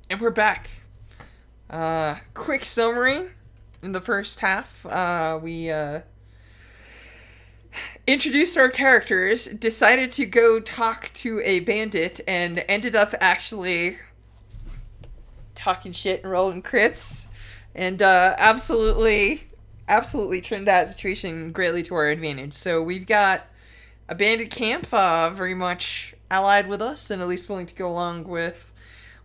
And we're back. Quick summary. In the first half, we introduced our characters, decided to go talk to a bandit, and ended up actually talking shit and rolling crits. And absolutely turned that situation greatly to our advantage. So we've got a bandit camp very much allied with us and at least willing to go along with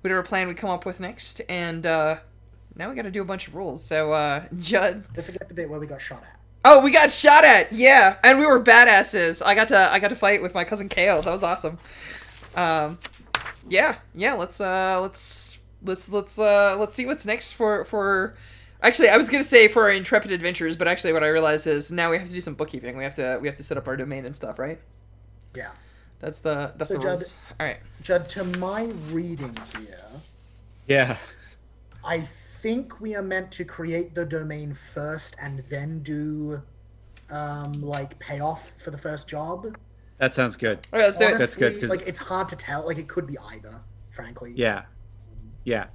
whatever plan we come up with next. And now we got to do a bunch of rules. So, Judd. Don't forget the bit where we got shot at. Oh, we got shot at. Yeah, and we were badasses. I got to fight with my cousin Kale. That was awesome. Um, yeah. Let's see what's next for. Actually, I was gonna say for our intrepid adventures, but actually, what I realized is now we have to do some bookkeeping. We have to set up our domain and stuff, right? Yeah. That's So the Judd, rules. All right. Judd, to my reading here, Yeah. I think we are meant to create the domain first and then do, like payoff for the first job. That sounds good. All right, let's do it. That's good, 'cause- Like it's hard to tell. Like it could be either, frankly. Yeah. Yeah.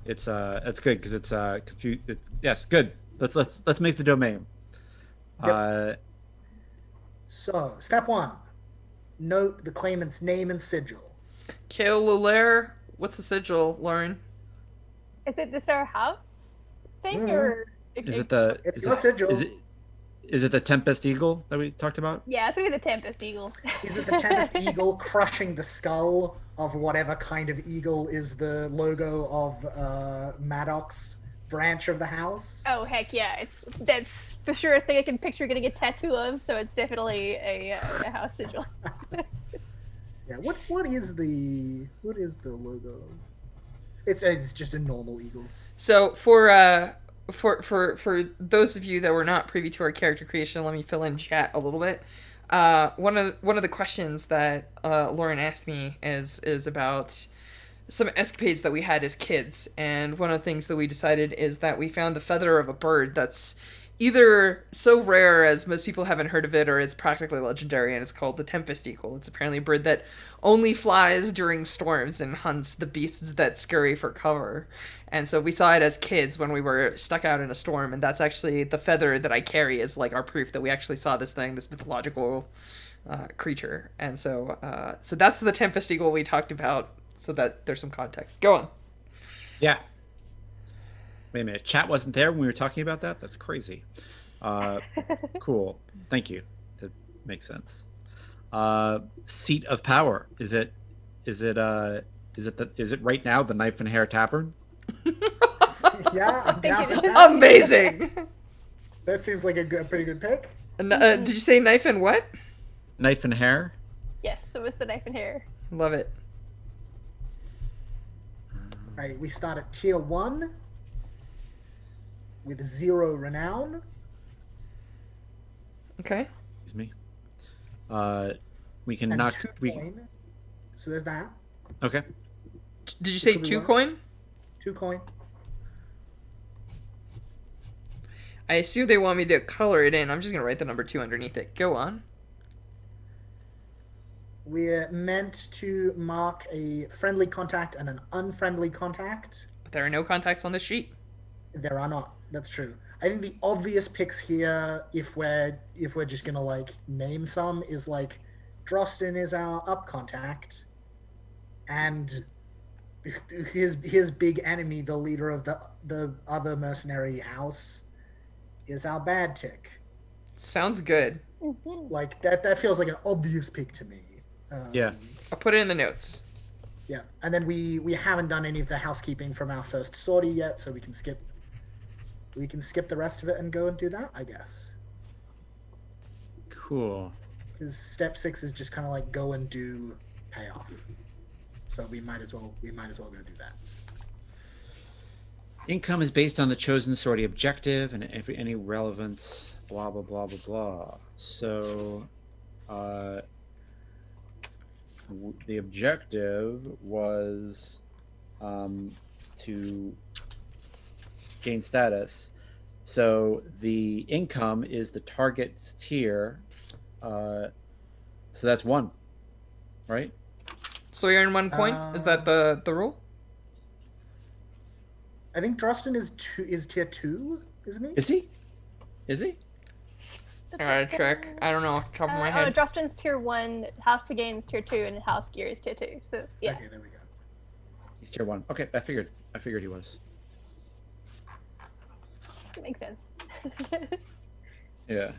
It's that's good because it's it's yes, good. Let's make the domain. Yep. Uh So step one: note the claimant's name and sigil. Kale Lulaire. What's the sigil, Lauren? Is it just our house thing, Mhm. or is it the It's is your sigil. is it the Tempest Eagle that we talked about? Yeah, it's gonna be the Tempest Eagle. Is it the Tempest Eagle crushing the skull of whatever kind of eagle is the logo of Maddox's branch of the house? Oh heck yeah! That's for sure a thing I can picture getting a tattoo of. So it's definitely a house sigil. Yeah. What is the logo? It's just a normal eagle. So for those of you that were not privy to our character creation, let me fill in chat a little bit. One of the questions that Lauren asked me is about some escapades that we had as kids, and one of the things that we decided is that we found the feather of a bird that's either so rare as most people haven't heard of it, or it's practically legendary, and it's called the Tempest Eagle. It's apparently a bird that only flies during storms and hunts the beasts that scurry for cover. And so we saw it as kids when we were stuck out in a storm, and that's actually the feather that I carry as like our proof that we actually saw this thing, this mythological creature. And so that's the Tempest Eagle we talked about, so that there's some context. Go on. Yeah. Wait a minute. Chat wasn't there when we were talking about that? That's crazy. Cool. Thank you. That makes sense. Seat of power. Is it right now the Knife and Hair Tavern? Yeah, I'm down with it is. that. Amazing. That seems like a pretty good pick. Did you say knife and what? Knife and Hair? Yes, it was the Knife and Hair. Love it. All right, we start at tier 1 with 0 renown. Okay. Excuse me. We can And knock 2 we coin. So there's that. okay. Did you say could be two worse. coin? 2 coin. I assume they want me to color it in. I'm just gonna write the number 2 underneath it. Go on. We're meant to mark a friendly contact and an unfriendly contact. But there are no contacts on the sheet. There are not. That's true. I think the obvious picks here, if we're just gonna like name some, is like Drosten is our up contact, and his big enemy, the leader of the other mercenary house, is our bad tick. Sounds good. Like that feels like an obvious pick to me. Yeah. I'll put it in the notes. Yeah, and then we haven't done any of the housekeeping from our first sortie yet, so we can skip the rest of it and go and do that, I guess. Cool. Because step 6 is just kind of like go and do payoff. So we might as well go do that. Income is based on the chosen sortie objective and any relevant blah blah blah blah blah. So the objective was to gain status. So the income is the target's tier. So that's 1, right? So we earn 1 coin. Is that the rule? I think Drostin is tier 2, isn't he? Is he? Is he? Check. I don't know off the top of my Oh, head. Drostin's tier 1, House the Gain's tier 2, and House Gear is tier 2. So yeah. Okay, there we go. He's tier 1. Okay, I figured he was. Makes sense. Yeah.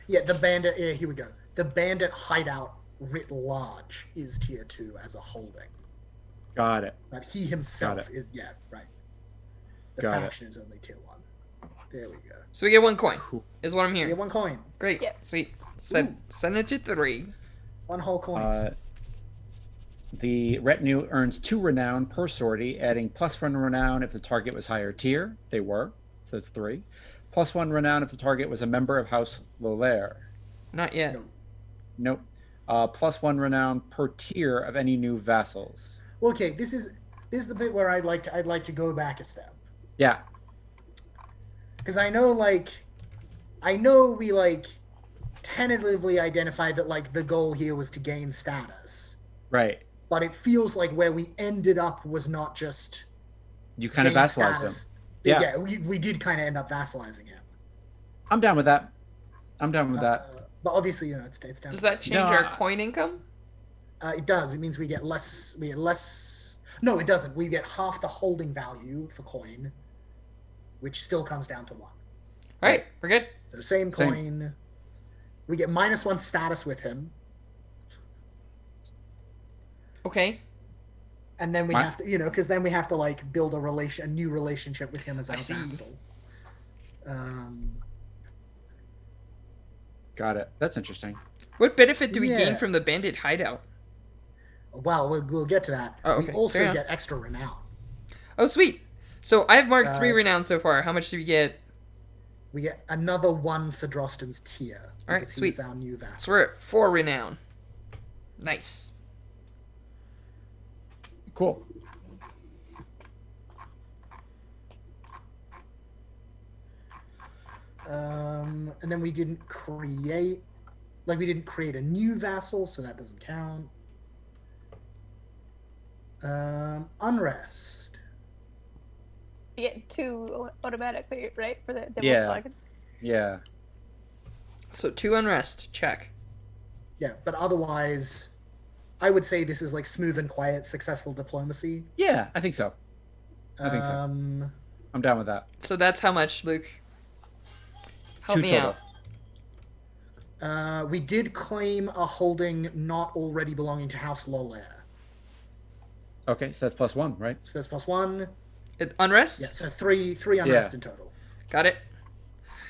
Yeah, the bandit. Yeah, here we go. The bandit hideout writ large is tier 2 as a holding, Got it. but he himself Got is right. The Got it. faction is only tier 1. There we go. So we get 1 coin. Cool. Is what I'm We hearing. get 1 coin, Great. Yep. Sweet. Send it to 3. 1 whole coin. The retinue earns 2 renown per sortie, adding +1 renown if the target was higher tier. They were, so it's 3. +1 renown if the target was a member of House Lolaire. Not yet. No. Nope. +1 renown per tier of any new vassals. Okay, this is the bit where I'd like to go back a step, Yeah. because I know we tentatively identified that the goal here was to gain status, Right. but it feels like where we ended up was not just You kind of gain vassalize them. status. Yeah. Yeah, we did kind of end up vassalizing him. I'm down with that. I'm down with that. But obviously, it's down. Does that change No, our coin income? It does. It means we get less. We get less. No, it doesn't. We get half the holding value for coin, which still comes down to 1. All right, we're good. So same Same. coin. We get -1 status with him, Okay. and then we Mi- have to, because then we have to build a new relationship with him as I our see. vassal. Got it. That's interesting. What benefit do we Yeah. gain from the bandit hideout? Well, we'll get to that. Oh, We okay. also Fair get extra renown. Oh, sweet. So I have marked 3 Uh, renown so far. How much do we get? We get another 1 for Drostin's tier. All right, because sweet. He's our new vassal. So we're at 4 renown. Nice. Cool. And then we didn't create a new vassal, so that doesn't count. Unrest. You get 2 automatically, right? For the Devil's Yeah. Flagon. Yeah. So 2 unrest. Check. Yeah, but otherwise, I would say this is smooth and quiet, successful diplomacy. Yeah, I think so. I think so. I'm down with that. So that's how much, Luke? Help 2 me total. out. We did claim a holding not already belonging to House Lolaire. Okay, so that's +1, right? So that's +1. Unrest? Yeah, so three unrest in total. Got it.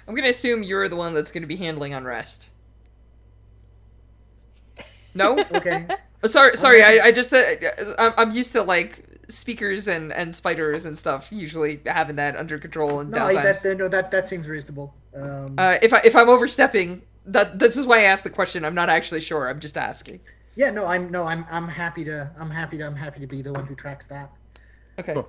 I'm going to assume you're the one that's going to be handling unrest. No? Okay. Oh, sorry. I just I'm used to speakers and spiders and stuff usually having that under control and No, downtimes. that seems reasonable. If I'm overstepping, this is why I asked the question. I'm not actually sure. I'm just asking. Yeah, I'm happy to be the one who tracks that. Okay. Cool.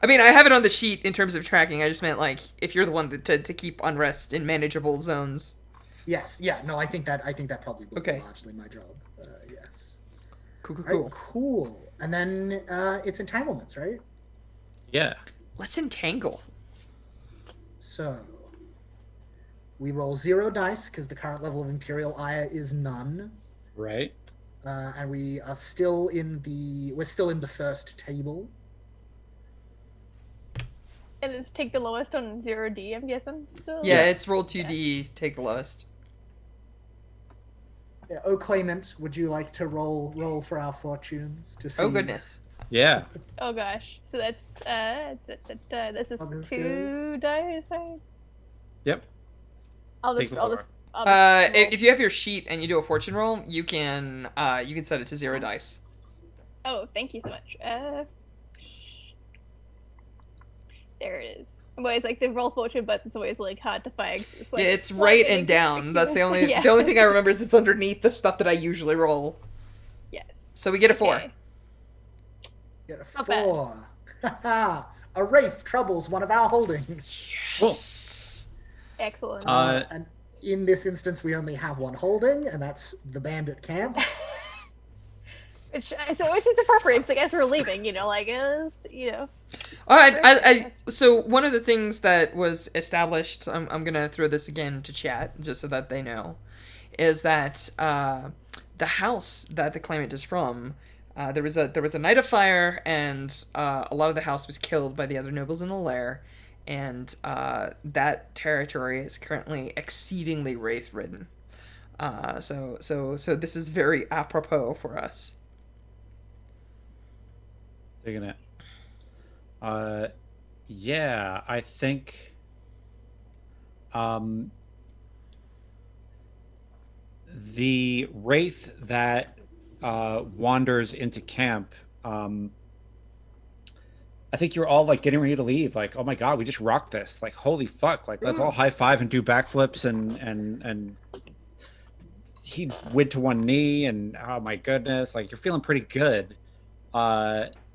I mean, I have it on the sheet in terms of tracking. I just meant if you're the one to keep unrest in manageable zones. Yes, yeah, no, I think that probably will Okay. be largely my job. Yes. Cool. All right, cool. And then it's entanglements, right? Yeah. Let's entangle. So we roll 0 dice because the current level of Imperial Ire is none, Right. and we are still we're still in the first table. And it's take the lowest on 0D, I'm guessing. Still. Yeah, it's roll 2d, take the lowest. Oh, Claimant, would you like to roll for our fortunes to see? Oh goodness. Yeah. Oh gosh. So that's this is Oh, this 2 goes- dice. Right? Yep. I'll Take just the I'll lower. just I'll just roll. If you have your sheet and you do a fortune roll, you can set it to 0 dice. Oh, thank you so much. There it is. I'm always the roll fortune button's always hard to find. It's Yeah, it's right and down. That's the only Yeah. the only thing I remember is it's underneath the stuff that I usually roll. Yes. So we get a 4. Okay. Get a Not bad. 4. Haha. A wraith troubles one of our holdings. Cool. Excellent. And in this instance, we only have 1 holding, and that's the bandit camp. which is appropriate. 'Cause I guess we're leaving. All right, so one of the things that was established, I'm gonna throw this again to chat just so that they know, is that the house that the claimant is from, there was a night of fire, and a lot of the house was killed by the other nobles in the lair, and that territory is currently exceedingly wraith ridden. So this is very apropos for us. Digging it. Yeah, I think the wraith that wanders into camp, I think you're all like getting ready to leave, like, oh my god, we just rocked this, like, holy fuck, like, let's all high five and do backflips, and he went to one knee, and oh my goodness, like, you're feeling pretty good.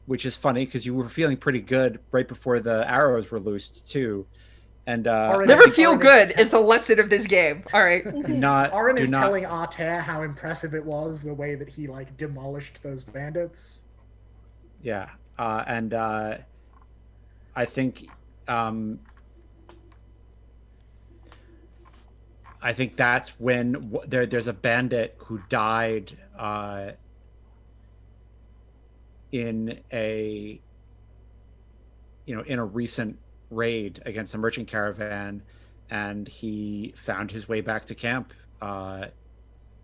Which is funny because you were feeling pretty good right before the arrows were loosed too. And never feel good is the lesson of this game. All right. Oren is telling Artair how impressive it was the way that he like demolished those bandits. Yeah, and I think that's when there's a bandit who died in a recent raid against a merchant caravan, and he found his way back to camp.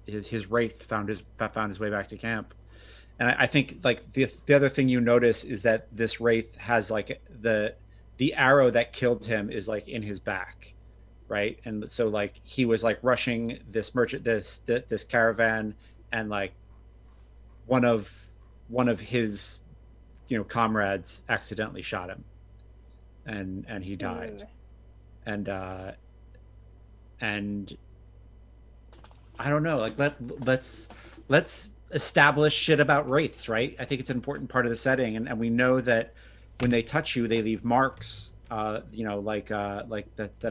His wraith found his way back to camp, and I think like the other thing you notice is that this wraith has like the arrow that killed him is like in his back, right? And so like he was like rushing this caravan, and like one of his comrades accidentally shot him, and he died. And I don't know, like let's establish shit about wraiths, right? I think it's an important part of the setting, and we know that when they touch you they leave marks, that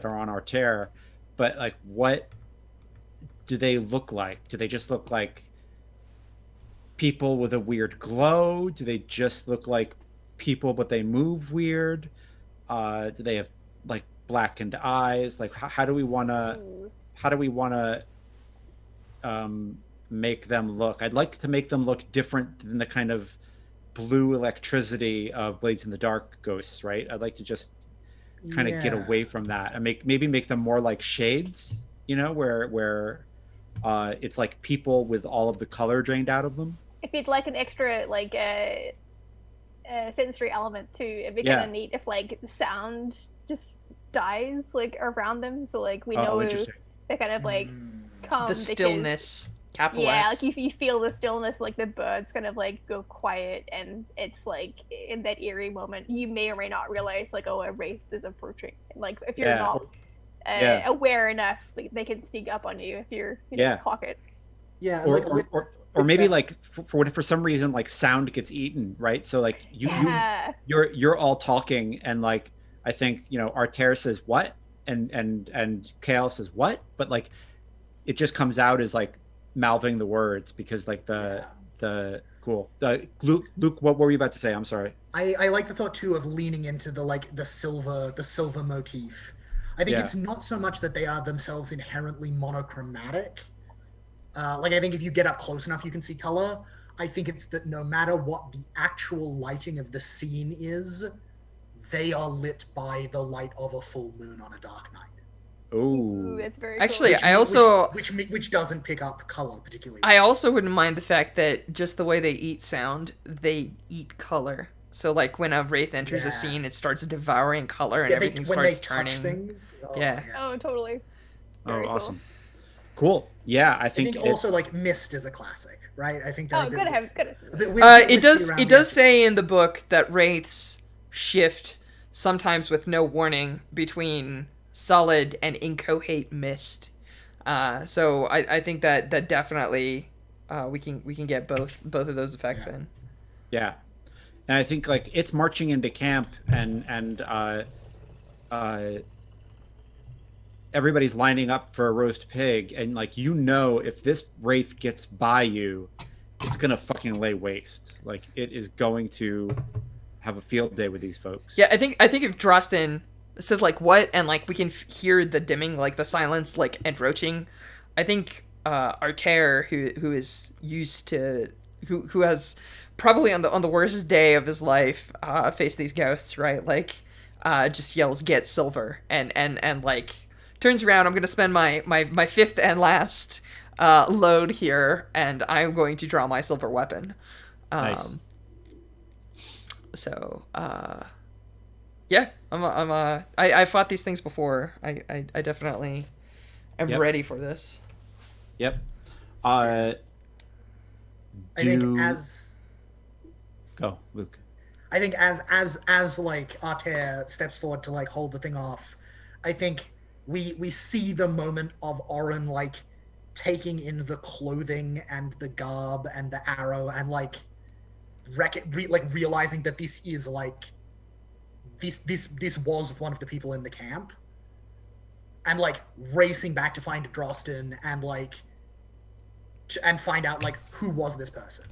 are on Artair, but like what do they look like? Do they just look like people with a weird glow? Do they just look like people but they move weird? Do they have like blackened eyes? Like how do we want to make them look? I'd like to make them look different than the kind of blue electricity of Blades in the Dark ghosts, right? I'd like to just kind of get away from that and maybe make them more like shades, where it's like people with all of the color drained out of them. If you'd like an extra like sensory element too, it'd be kind of neat if like the sound just dies like around them, so like we know they kind of like come. The stillness, capital yeah, S. like you feel the stillness, like the birds kind of like go quiet, and it's like in that eerie moment you may or may not realize like, oh, a wraith is approaching. Like if you're not aware enough, like, they can sneak up on you if you're pocket. Yeah, or maybe like for some reason like sound gets eaten, right? So like you're all talking, and like I think Artair says what, and Kale says what, but like it just comes out as like mouthing the words because like the cool. Luke, what were you about to say? I'm sorry. I like the thought too of leaning into the silver motif. I think it's not so much that they are themselves inherently monochromatic. Like I think if you get up close enough, you can see color. I think it's that no matter what the actual lighting of the scene is, they are lit by the light of a full moon on a dark night. Ooh, that's very actually cool. Which doesn't pick up color particularly. I also wouldn't mind the fact that just the way they eat sound, they eat color. So like when a wraith enters a scene, it starts devouring color and everything starts turning. Things, Oh, totally. Very awesome. Cool. Yeah, I think also like Mist is a classic, right? I think that it does say in the book that wraiths shift sometimes with no warning between solid and inchoate mist. So I think that definitely we can get both of those effects in. Yeah. And I think like it's marching into camp, and everybody's lining up for a roast pig, and like if this wraith gets by you, it's gonna fucking lay waste. Like it is going to have a field day with these folks. Yeah, I think if Drosten says like what, and like we can hear the dimming, like the silence, like encroaching, I think Arter, who is used to, who has probably on the worst day of his life faced these ghosts, right? Like just yells, "Get silver!" and like turns around. I'm gonna spend my fifth and last load here, and I'm going to draw my silver weapon. Nice. So, yeah, I fought these things before. I definitely am ready for this. Yep. I think as go, Luke. I think as like Arter steps forward to like hold the thing off, I think we see the moment of Oren like taking in the clothing and the garb and the arrow and like realizing that this is like this was one of the people in the camp, and like racing back to find Drosten and like and find out like who was this person,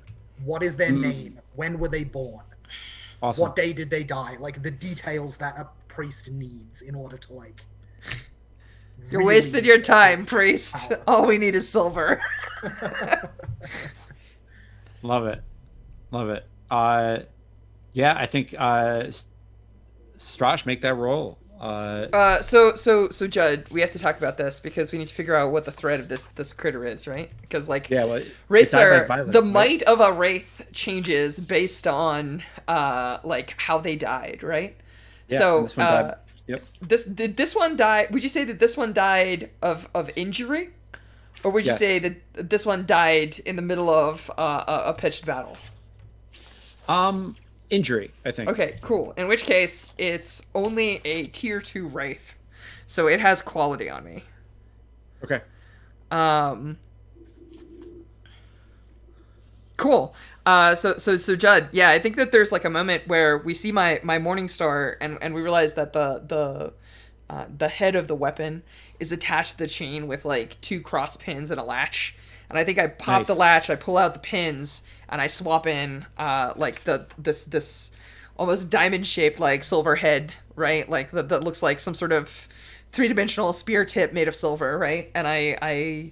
what is their name, when were they born, Awesome. what day did they die, like the details that a priest needs in order to like. You're wasting your time, priest. All we need is silver. Love it. Yeah, I think Strash, make that roll. So Judd, we have to talk about this because we need to figure out what the threat of this critter is, right? Because like, Yeah, well, wraiths it's are violence, the right? might of a wraith changes based on like how they died, right? Yeah, So and this one died. Yep. this one died. Would you say that this one died of injury, or would you Yes. say that this one died in the middle of a pitched battle? Injury, I think. Okay, cool. In which case, it's only a tier 2 wraith, so it has quality on me. Okay. Cool. So Judd, yeah, I think that there's like a moment where we see my morning star, and we realize that the head of the weapon is attached to the chain with like 2 cross pins and a latch. And I think I pop the Nice. latch, I pull out the pins, and I swap in like this almost diamond shaped like silver head, right? Like that looks like some sort of 3-dimensional spear tip made of silver, right? And I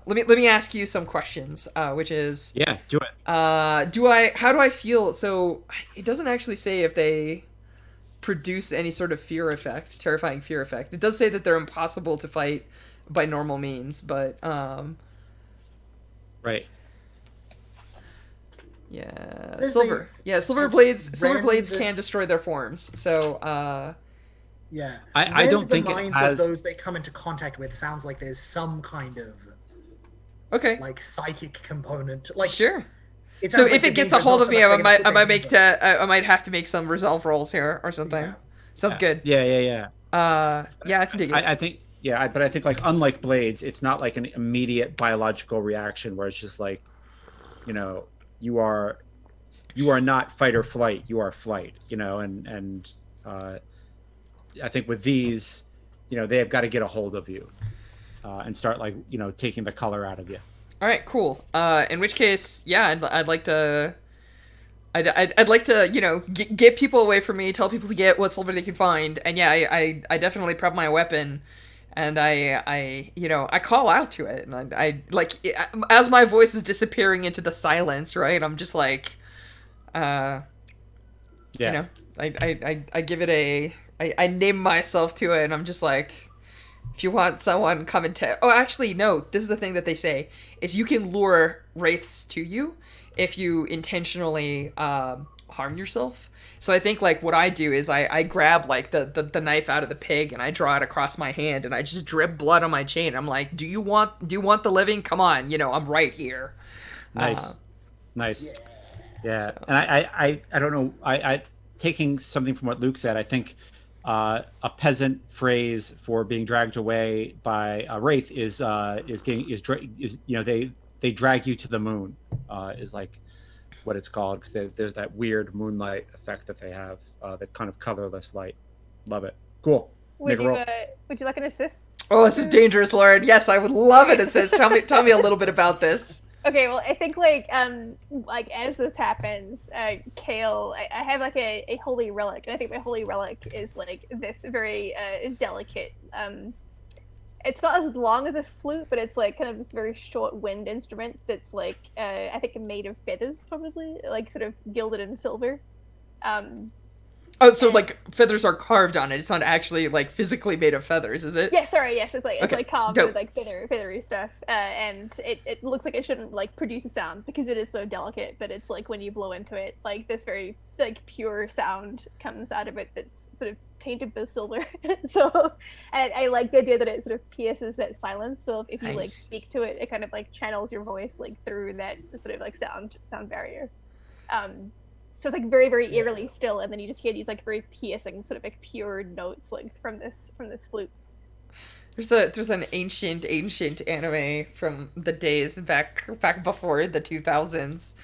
let me ask you some questions, which is Yeah, do it. how do I feel? So it doesn't actually say if they produce any sort of fear effect, terrifying fear effect. It does say that they're impossible to fight by normal means, but Right. yeah, There's silver. the- Yeah, silver rend blades the- can destroy their forms. So Yeah, I Rend don't the think it minds has- of those they come into contact with sounds like there's some kind of okay, like psychic component. Like sure. it So sounds like if the it gets game a hold does of not me, so I much might they can put their hands on it. I might have to make some resolve rolls here or something. Yeah. Sounds good. Yeah. Yeah, I can dig it. I think but I think like unlike blades, it's not like an immediate biological reaction where it's just like, you know, you are not fight or flight, you are flight, you know, and I think with these, you know, they have got to get a hold of you and start like, you know, taking the color out of you. All right, cool. In which case, yeah, I'd like to. I'd like to, you know, get people away from me, tell people to get what silver they can find, and yeah, I definitely prep my weapon, and I you know, I call out to it, and I like as my voice is disappearing into the silence, right? I'm just like, Yeah. you know, I give it I name myself to it, and I'm just like, if you want someone, come and take. Oh, actually, no. This is the thing that they say is you can lure wraiths to you if you intentionally harm yourself. So I think like what I do is I grab like the knife out of the pig and I draw it across my hand and I just drip blood on my chain. I'm like, do you want the living? Come on, you know, I'm right here. Nice. Nice. Yeah. So- And I don't know. I taking something from what Luke said, I think a peasant phrase for being dragged away by a wraith is you know, they drag you to the moon is like what it's called, because there's that weird moonlight effect that they have, that kind of colorless light. Love it. Cool. Make a roll. Would you like an assist? Oh, this is dangerous, Lauren. Yes, I would love an assist. Tell me a little bit about this. Okay, well, I think like as this happens, Kale, I have like a holy relic, and I think my holy relic is like this very delicate. It's not as long as a flute, but it's like kind of this very short wind instrument that's like I think made of feathers, probably like sort of gilded in silver. Um, Oh, so and like feathers are carved on it. It's not actually like physically made of feathers, is it? yeah, sorry, yes, it's Okay, like carved dope. with like feathery stuff, and it looks like it shouldn't like produce a sound because it is so delicate. But it's like when you blow into it, like this very like pure sound comes out of it that's sort of tainted with silver. So, and I like the idea that it sort of pierces that silence. So if you like Nice. speak to it, it kind of like channels your voice like through that sort of like sound barrier. So it's like very very eerily still, and then you just hear these like very piercing sort of like pure notes like from this flute. There's an ancient anime from the days back before the 2000s,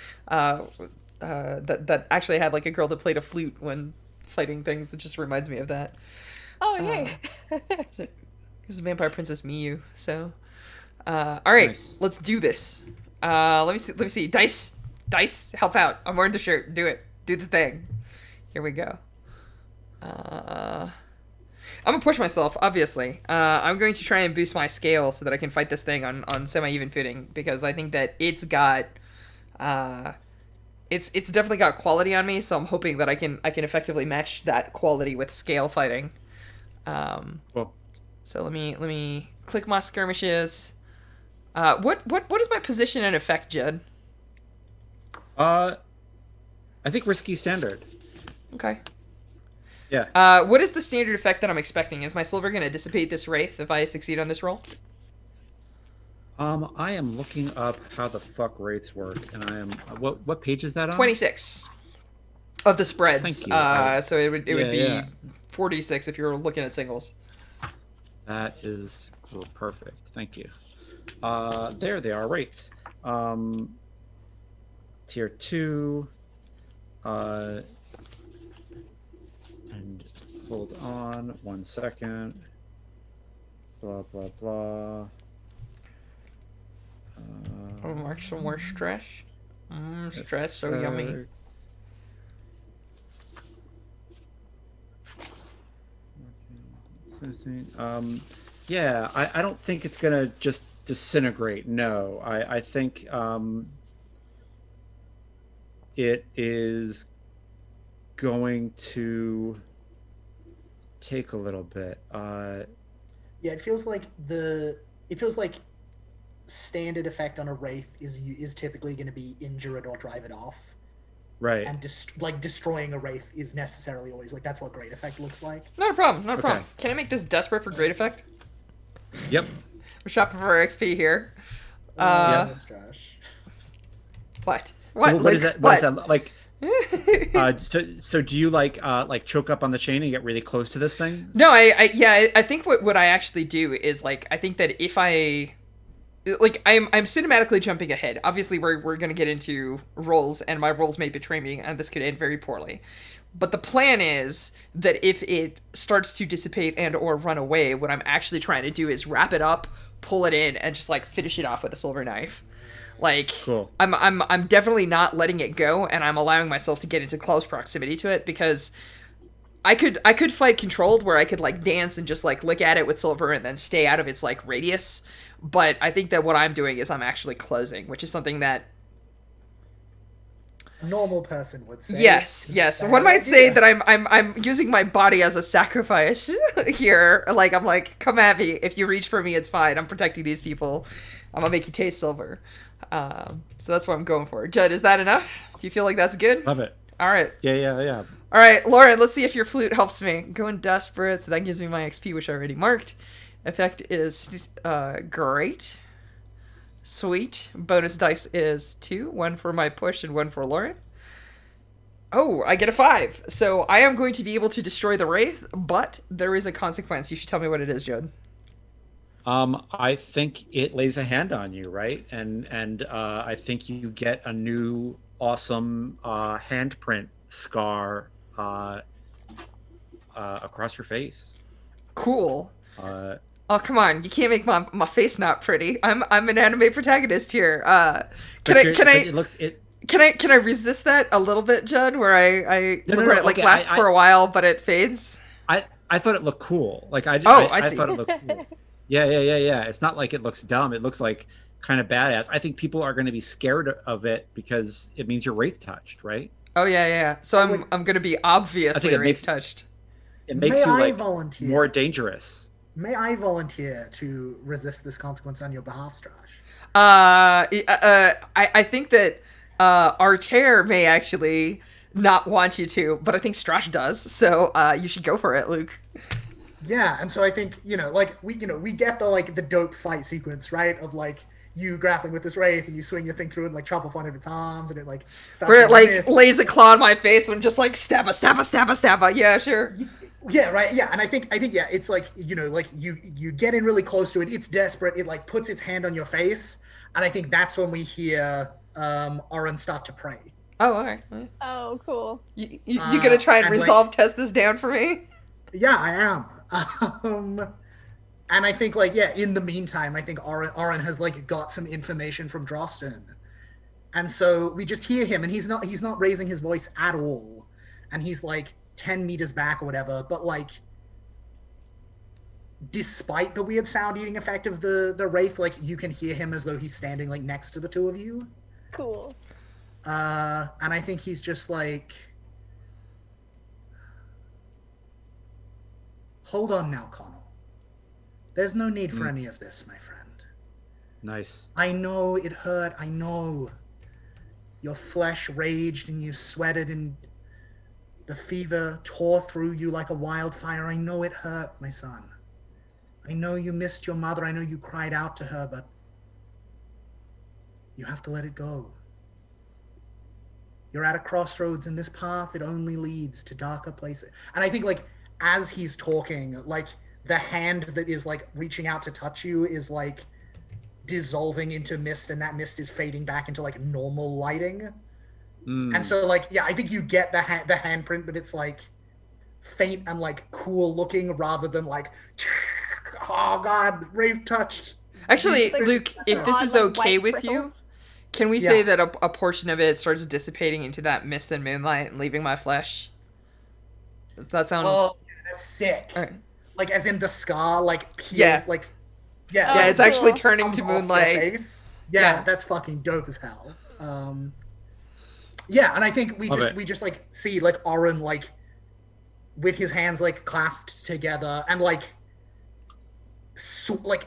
that actually had like a girl that played a flute when fighting things. It just reminds me of that. Oh yay. It was Vampire Princess Miyu. So, all right, Nice. let's do this. Let me see. Let me see. Dice, help out. I'm wearing the shirt. Do it. Do the thing. Here we go. I'm gonna push myself, obviously. I'm going to try and boost my scale so that I can fight this thing on semi-even footing, because I think that it's got, it's definitely got quality on me. So I'm hoping that I can effectively match that quality with scale fighting. Cool. So let me click my skirmishes. What is my position and effect, Judd? I think risky standard. Okay. Yeah. What is the standard effect that I'm expecting? Is my silver going to dissipate this wraith if I succeed on this roll? I am looking up how the fuck rates work, and I am what page is that on? 26 of the spreads. Thank you. So it would be Yeah. 46 if you were looking at singles. That is cool. Perfect. Thank you. There they are, rates. Tier 2. And hold on 1 second. Blah, blah, blah. Oh, mark some more stress. Stress, so yummy. Yeah, I don't think it's gonna just disintegrate. No, I think it is going to take a little bit. Yeah, it feels like standard effect on a wraith is typically going to be injure it or drive it off, Right. and destroying a wraith is necessarily always like that's what great effect looks like. Not a problem. Not a problem. Okay. Can I make this desperate for great effect? Yep. We're shopping for our XP here. Yeah. Yes, Josh. What? So What? what Like, is that? what? What is that like? So do you like choke up on the chain and get really close to this thing? No, I think what I actually do is like I think that if I like I'm cinematically jumping ahead. Obviously we're gonna get into rolls and my rolls may betray me and this could end very poorly. But the plan is that if it starts to dissipate and or run away, what I'm actually trying to do is wrap it up, pull it in, and just like finish it off with a silver knife. Like Cool. I'm definitely not letting it go, and I'm allowing myself to get into close proximity to it because I could fight controlled where I could like dance and just like lick at it with silver and then stay out of its like radius. But I think that what I'm doing is I'm actually closing, which is something that A normal person would say. yes. Bad One might say idea. that I'm using my body as a sacrifice here. Like I'm like, come at me. If you reach for me, it's fine. I'm protecting these people. I'm gonna make you taste silver. So that's what I'm going for. Judd, is that enough? Do you feel like that's good? Love it. All right. Yeah. All right, Lauren, let's see if your flute helps me. Going desperate, so that gives me my XP, which I already marked. Effect is great. Sweet. Bonus dice is 2. 1 for my push and 1 for Lauren. Oh, I get a 5. So I am going to be able to destroy the Wraith, but there is a consequence. You should tell me what it is, Judd. I think it lays a hand on you, right? And I think you get a new awesome handprint scar across your face. Cool. Oh, come on! You can't make my face not pretty. I'm an anime protagonist here. Can I resist that a little bit, Judd? Where I No, look no, where no, it like okay, lasts for a while, but it fades. I thought it looked cool. Like I I see. thought it looked cool. Yeah. It's not like it looks dumb. It looks like kind of badass. I think people are going to be scared of it because it means you're wraith touched, right? Oh yeah. So I'm gonna be obviously wraith touched. It makes May you I like volunteer? more dangerous. May I volunteer to resist this consequence on your behalf, Strash? I think that Arter may actually not want you to, but I think Strash does. So you should go for it, Luke. Yeah, and so I think like we get the dope fight sequence, right? Of like you grappling with this wraith and you swing your thing through it and like chop off one of its arms and it like starts where it like miss. lays a claw on my face and I'm just like stabba. Yeah, sure. Yeah, right. Yeah, and I think yeah, it's like like you get in really close to it. It's desperate. It like puts its hand on your face, and I think that's when we hear Oren start to pray. Oh, all right. Oh, cool. You gonna try and resolve like, test this down for me? Yeah, I am. And I think in the meantime, I think Oren has like got some information from Drosten, and so we just hear him, and he's not raising his voice at all, and he's like 10 meters back or whatever, but like despite the weird sound eating effect of the wraith, like you can hear him as though he's standing like next to the two of you. Cool. And I think he's just like, hold on now, Connell. There's no need for any of this, my friend. Nice. I know it hurt. I know your flesh raged and you sweated and the fever tore through you like a wildfire. I know it hurt, my son. I know you missed your mother. I know you cried out to her, but you have to let it go. You're at a crossroads, and this path, it only leads to darker places. And I think, like, as he's talking, like, the hand that is, like, reaching out to touch you is, like, dissolving into mist, and that mist is fading back into, like, normal lighting. And so, like, yeah, I think you get the handprint, but it's, like, faint and, like, cool looking rather than, like, oh, God, Rave touched. Actually, Luke, if this is okay with you, can we say that a portion of it starts dissipating into that mist and moonlight and leaving my flesh? Does that sound... Oh, that's sick. Right. Like, as in the scar, like, peels, like... Yeah, it's actually turning to moonlight. Yeah, that's fucking dope as hell. Yeah, and I think we just like see like Oren like with his hands like clasped together and like sweat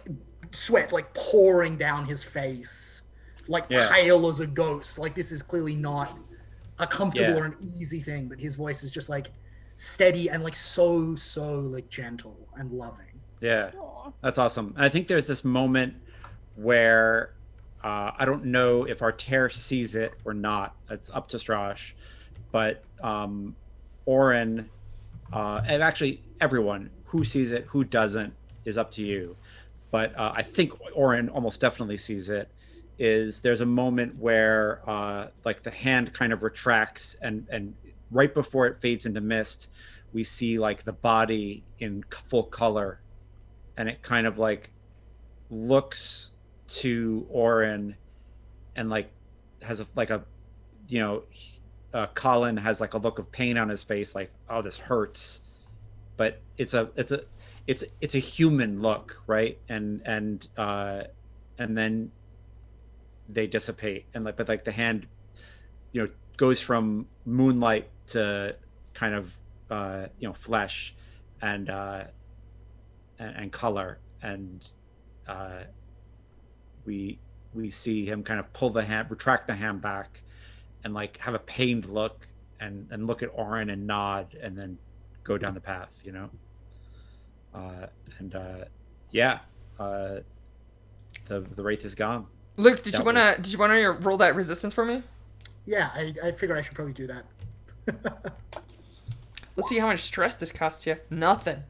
like pouring down his face, like pale as a ghost. Like this is clearly not a comfortable or an easy thing, but his voice is just like steady and like so like gentle and loving. Yeah, that's awesome. And I think there's this moment where I don't know if Arter sees it or not. It's up to Strash, but Oren, and actually everyone who sees it, who doesn't, is up to you. But I think Oren almost definitely sees it. There's a moment where like the hand kind of retracts, and right before it fades into mist, we see like the body in full color, and it kind of like looks to Oren and like has Colin has like a look of pain on his face, like, oh, this hurts, but it's a human look, right? And then they dissipate, and but like the hand goes from moonlight to kind of flesh and color, and we see him kind of pull the hand, retract the hand back, and like have a pained look, and look at Oren and nod, and then go down the path, the wraith is gone. Luke, did you wanna roll that resistance for me? Yeah, I figure I should probably do that. Let's see how much stress this costs you. Nothing.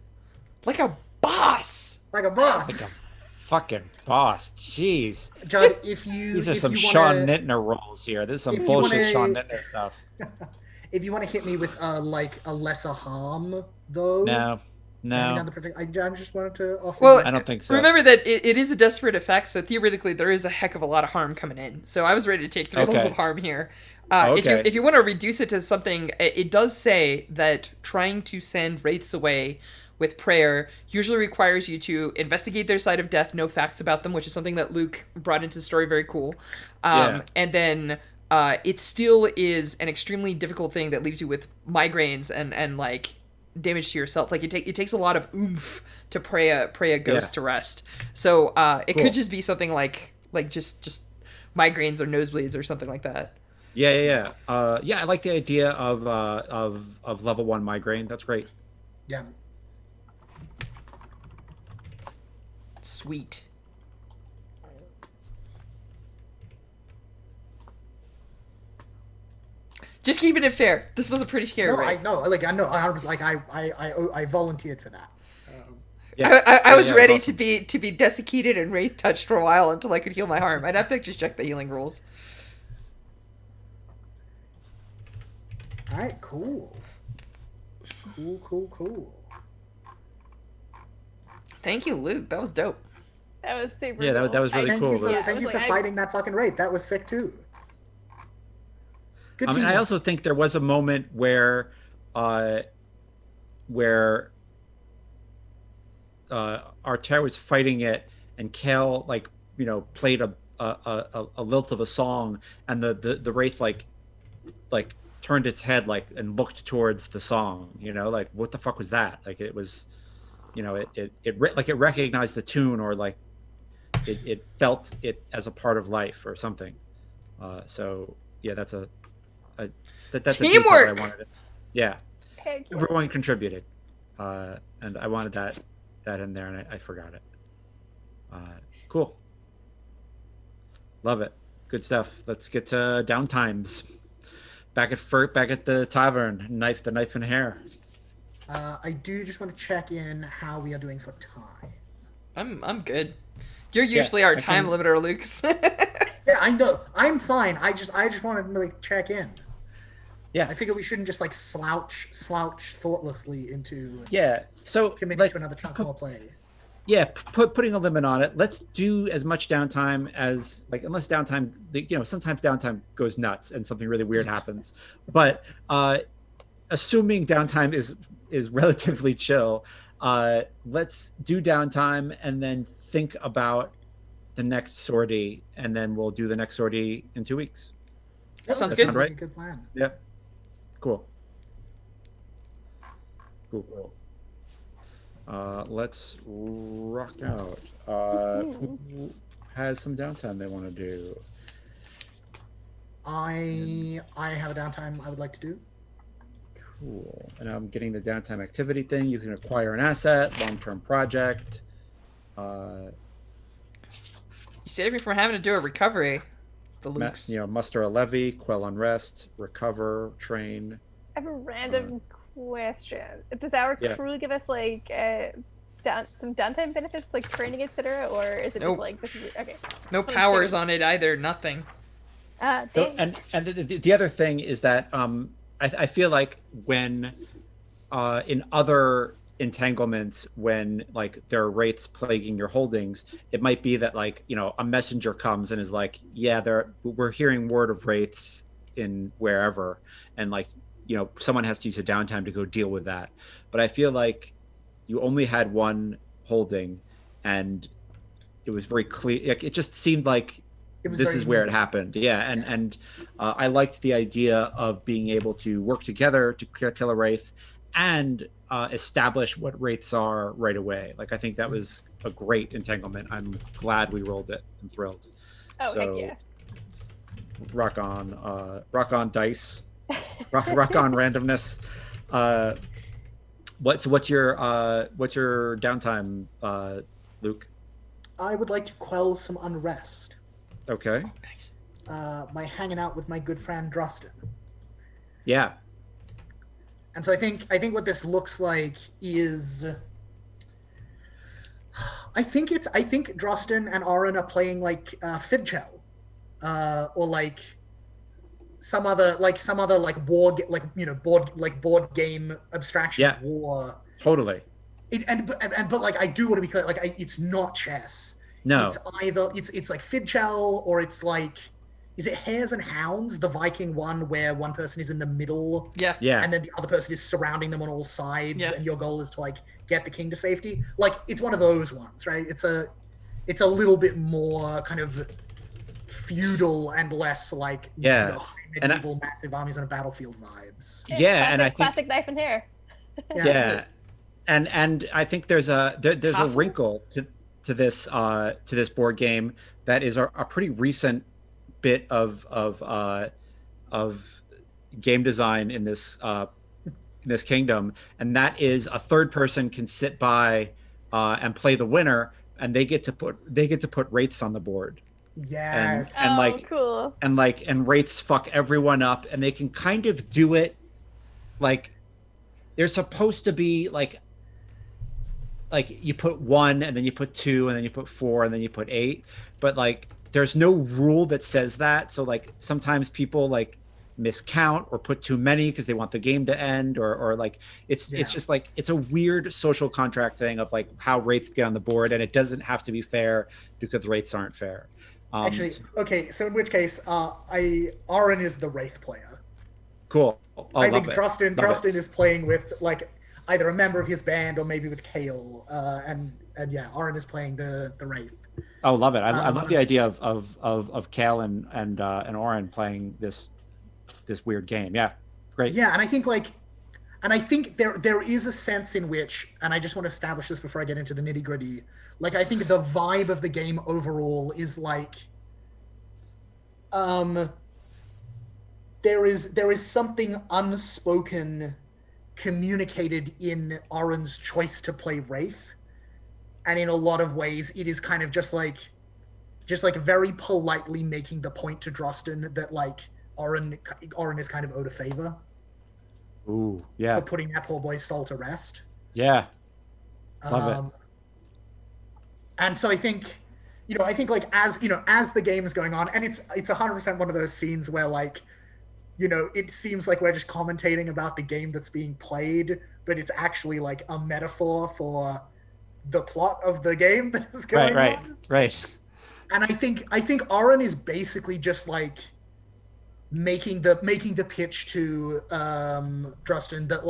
Like a boss. Like a boss. Fucking boss. Jeez. Judd, these are some Sean Nittner rolls here. This is some bullshit Sean Nittner stuff. If you want to hit me with like a lesser harm, though. No. Jamming No, down the protect. I just wanted to offer. Well, I don't think so. remember that it is a desperate effect, so theoretically there is a heck of a lot of harm coming in. So I was ready to take 3 levels Okay. of harm here. Okay. If you want to reduce it to something, it does say that trying to send wraiths away with prayer usually requires you to investigate their side of death, know facts about them, which is something that Luke brought into the story very cool. Yeah. And then it still is an extremely difficult thing that leaves you with migraines and like damage to yourself. Like it takes a lot of oomph to pray a ghost to rest. So it Cool. could just be something like just migraines or nosebleeds or something like that. Yeah. I like the idea of level 1 migraine. That's great. Yeah. Sweet. Just keeping it fair. This was a pretty scary No, raid. I know. Like I know. I volunteered for that. Yeah. I was Yeah, ready awesome. to be desiccated and wraith touched for a while until I could heal my harm. I'd have to just check the healing rules. All right. Cool. Cool. Thank you, Luke. That was dope. That was super. Yeah, cool. that was really Thank cool. you for Yeah, thank you for fighting that fucking raid. That was sick too. Good I mean, team. I also think there was a moment where where Artair was fighting it, and Kale played a lilt of a song, and the wraith like turned its head and looked towards the song. Like what the fuck was that? Like it was, it recognized the tune, or like it felt it as a part of life or something. So yeah, that's a that's a detail Teamwork! I wanted. Yeah, Heck yeah. everyone contributed, and I wanted that in there, and I forgot it. Cool, love it, good stuff. Let's get to downtimes. Back at the tavern, the knife and hair. I do just want to check in how we are doing for time. I'm good. You're usually our time limiter, Luke's. Yeah, I know. I'm fine. I just wanted to like check in. Yeah, I figure we shouldn't just like slouch thoughtlessly into yeah. So committing to another chunk more play. Yeah, putting a limit on it. Let's do as much downtime as unless downtime, sometimes downtime goes nuts and something really weird happens. But assuming downtime is relatively chill, let's do downtime and then think about the next sortie, and then we'll do the next sortie in 2 weeks. Sounds that good. Sounds like Right? a good plan. Yeah. Cool. Let's rock out. Who has some downtime they want to do? I have a downtime I would like to do. Cool. And I'm getting the downtime activity thing. You can acquire an asset, long-term project. You saved me from having to do a recovery. The Luke's. Muster a levy, quell unrest, recover, train. I have a random question. Does our crew give us like some downtime benefits, like training, etc., or is it Nope. just like this is okay? No powers on it either. Nothing. So, and the other thing is that I feel like when in other entanglements, when like there are wraiths plaguing your holdings, it might be that a messenger comes and is like, yeah, we're hearing word of wraiths in wherever, and someone has to use a downtime to go deal with that. But I feel like you only had one holding, and it was very clear. It just seemed like this is where it happened. Yeah, and I liked the idea of being able to work together to kill a wraith and establish what wraiths are right away. I think that was a great entanglement. I'm glad we rolled it. I'm thrilled. Oh, So, heck yeah. rock on dice, rock on randomness. What's your downtime, Luke? I would like to quell some unrest Okay. Nice. by hanging out with my good friend Drostin. Yeah. And so I think what this looks like is I think Drostin and Aaron are playing Fidchel. Or some other board game abstraction of war. Totally. But like I do want to be clear, like it's not chess. No. It's either it's like Fidchel, or it's like, is it Hares and Hounds, the Viking one where one person is in the middle, Yeah. Yeah. and then the other person is surrounding them on all sides, Yeah. and your goal is to like get the king to safety. Like it's one of those ones, right? It's a little bit more kind of feudal and less like Yeah. you know, medieval massive armies on a battlefield vibes. Yeah, and I think classic knife and hair. yeah, and I think there's a Powerful. wrinkle to this board game that is a pretty recent bit of game design in this kingdom, and that is a third person can sit by and play the winner, and they get to put wraiths on the board. Yes. And like cool. and wraiths fuck everyone up, and they can kind of do it like they're supposed to be like you put 1 and then you put 2 and then you put 4 and then you put 8, but like there's no rule that says that. So like sometimes people like miscount or put too many because they want the game to end, or like it's just like it's a weird social contract thing of like how wraiths get on the board, and it doesn't have to be fair because wraiths aren't fair. Actually, okay, so in which case, Aaron is the Wraith player. Cool. I think Drustin is playing with like either a member of his band or maybe with Kale, and yeah, Aaron is playing the Wraith. Oh, love it! I love the idea of Kale and Oren playing this weird game. Yeah, great. Yeah, and I think there is a sense in which, and I just want to establish this before I get into the nitty gritty. Like, I think the vibe of the game overall is like, there is something unspoken communicated in Aaron's choice to play Wraith, and in a lot of ways, it is kind of just like very politely making the point to Drustin that like Aaron is kind of owed a favor. Ooh, yeah. For putting that poor boy's soul to rest. Yeah. Love it. And so I think like as the game is going on, and it's 100% one of those scenes where like, it seems like we're just commentating about the game that's being played, but it's actually like a metaphor for the plot of the game that is going on. Right. And I think Aaron is basically just like making the pitch to Drustin that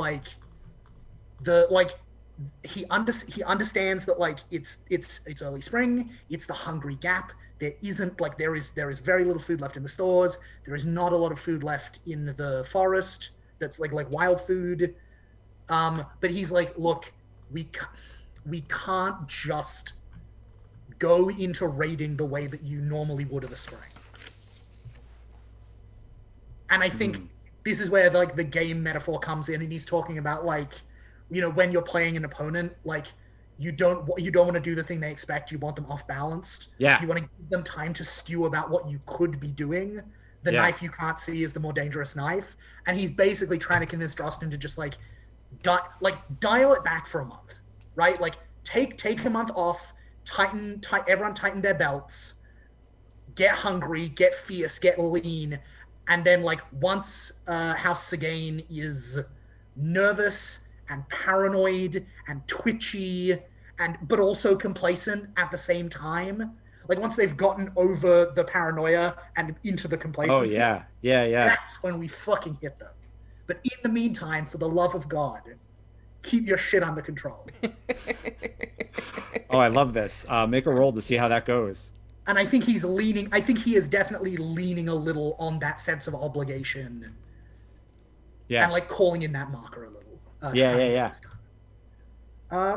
he understands that like it's early spring, it's the hungry gap. There is very little food left in the stores. There is not a lot of food left in the forest that's like wild food. But he's like, look, we can't just go into raiding the way that you normally would of the spring. And I think this is where like the game metaphor comes in, and he's talking about like, when you're playing an opponent, like you don't want to do the thing they expect. You want them off balanced. Yeah. You want to give them time to stew about what you could be doing. The knife you can't see is the more dangerous knife. And he's basically trying to convince Drustin to just like dial it back for a month, right? Like take a month off, everyone tighten their belts, get hungry, get fierce, get lean. And then like once House Sagane is nervous and paranoid and twitchy but also complacent at the same time, like once they've gotten over the paranoia and into the complacency, oh yeah that's when we fucking hit them. But in the meantime, for the love of God, keep your shit under control. Oh, I love this. Make a roll to see how that goes. And I think he is definitely leaning a little on that sense of obligation. Yeah. And like calling in that marker a little. Yeah.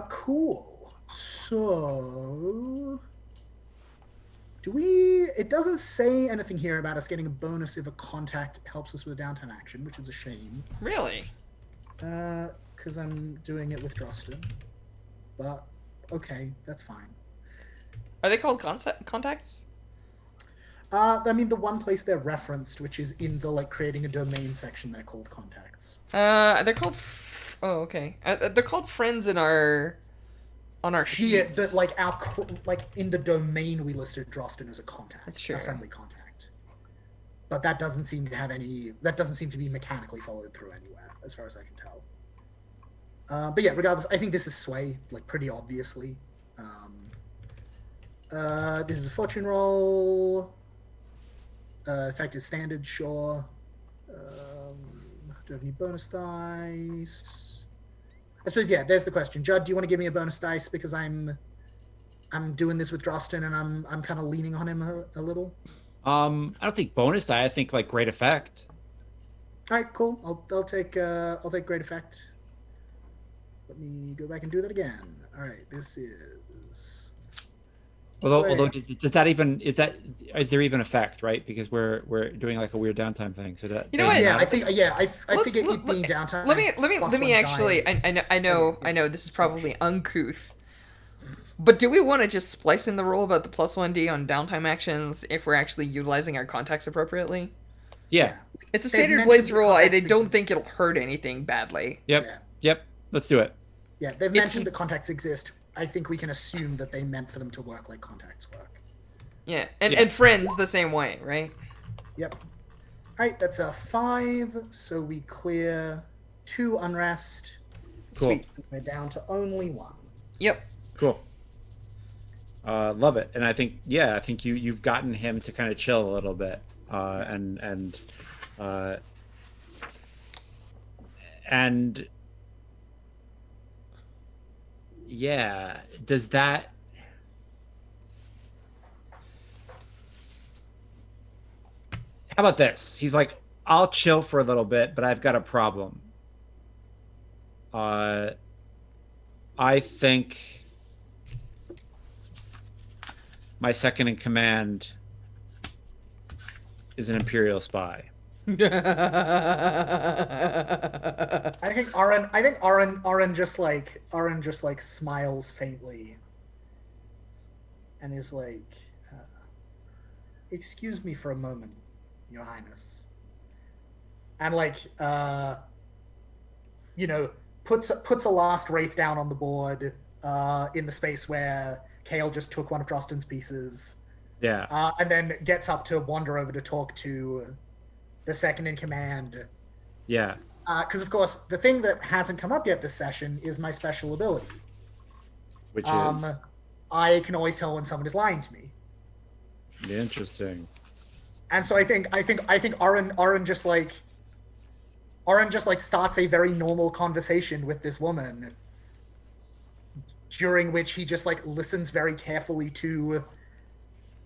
Cool. So it doesn't say anything here about us getting a bonus if a contact helps us with a downtime action, which is a shame. Really? Because I'm doing it with Drustin. But okay, that's fine. Are they called contacts? I mean, the one place they're referenced, which is in the like creating a domain section, they're called contacts. They're called. Oh, okay. They're called friends on our sheets. Yeah, like in the domain we listed Drustin as a contact. That's true. A friendly contact. But that doesn't seem to be mechanically followed through anywhere, as far as I can tell. But yeah, regardless, I think this is sway, like pretty obviously. This is a fortune roll. Effect is standard, sure. Do I have any bonus dice? I suppose, yeah, there's the question. Judd, do you want to give me a bonus dice because I'm doing this with Drosten and I'm kind of leaning on him a little? I don't think bonus die. I think like great effect. All right, cool. I'll take great effect. Let me go back and do that again. All right, this is. Although does that even is there even effect, right? Because we're doing like a weird downtime thing. So that You know what? Yeah, I think it being downtime. Let me actually. dies. I know this is probably uncouth, but do we want to just splice in the rule about the +1d on downtime actions if we're actually utilizing our contacts appropriately? Yeah. It's a They've standard mentioned Blades the rule. I contacts don't think it'll hurt anything badly. Yep. Yeah. Yep. Let's do it. Yeah, they've mentioned that contacts exist. I think we can assume that they meant for them to work like contacts work. Yeah, and friends the same way, right? Yep. All right, that's a 5, so we clear 2 unrest. Cool. Sweet. We're down to only 1. Yep. Cool. Love it. And I think you've gotten him to kind of chill a little bit. And yeah, does that how about this? He's like, I'll chill for a little bit, but I've got a problem. I think my second in command is an Imperial spy. I think Aaron just like smiles faintly and is like, excuse me for a moment, Your Highness. And like puts a last wraith down on the board in the space where Kale just took one of Drosten's pieces. Yeah. And then gets up to wander over to talk to the second in command. Yeah. Because, of course, the thing that hasn't come up yet this session is my special ability. Which is? I can always tell when someone is lying to me. Interesting. And so I think Aaron just starts a very normal conversation with this woman, during which he just like listens very carefully to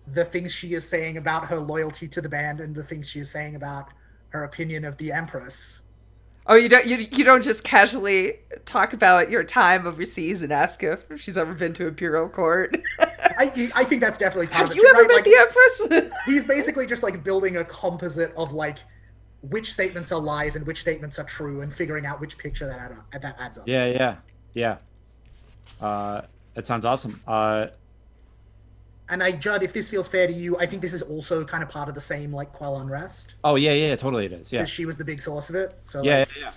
the things she is saying about her loyalty to the band and the things she is saying about her opinion of the Empress. Oh, you don't just casually talk about your time overseas and ask if she's ever been to Imperial Court. I think that's definitely part of it. Have you ever right? met Like, the Empress? he's basically just like building a composite of like which statements are lies and which statements are true, and figuring out which picture that adds up. Yeah. That sounds awesome. And Judd, if this feels fair to you, I think this is also kind of part of the same like Quell unrest. Oh yeah, totally it is. Yeah. Because she was the big source of it. So Yeah, like, yeah.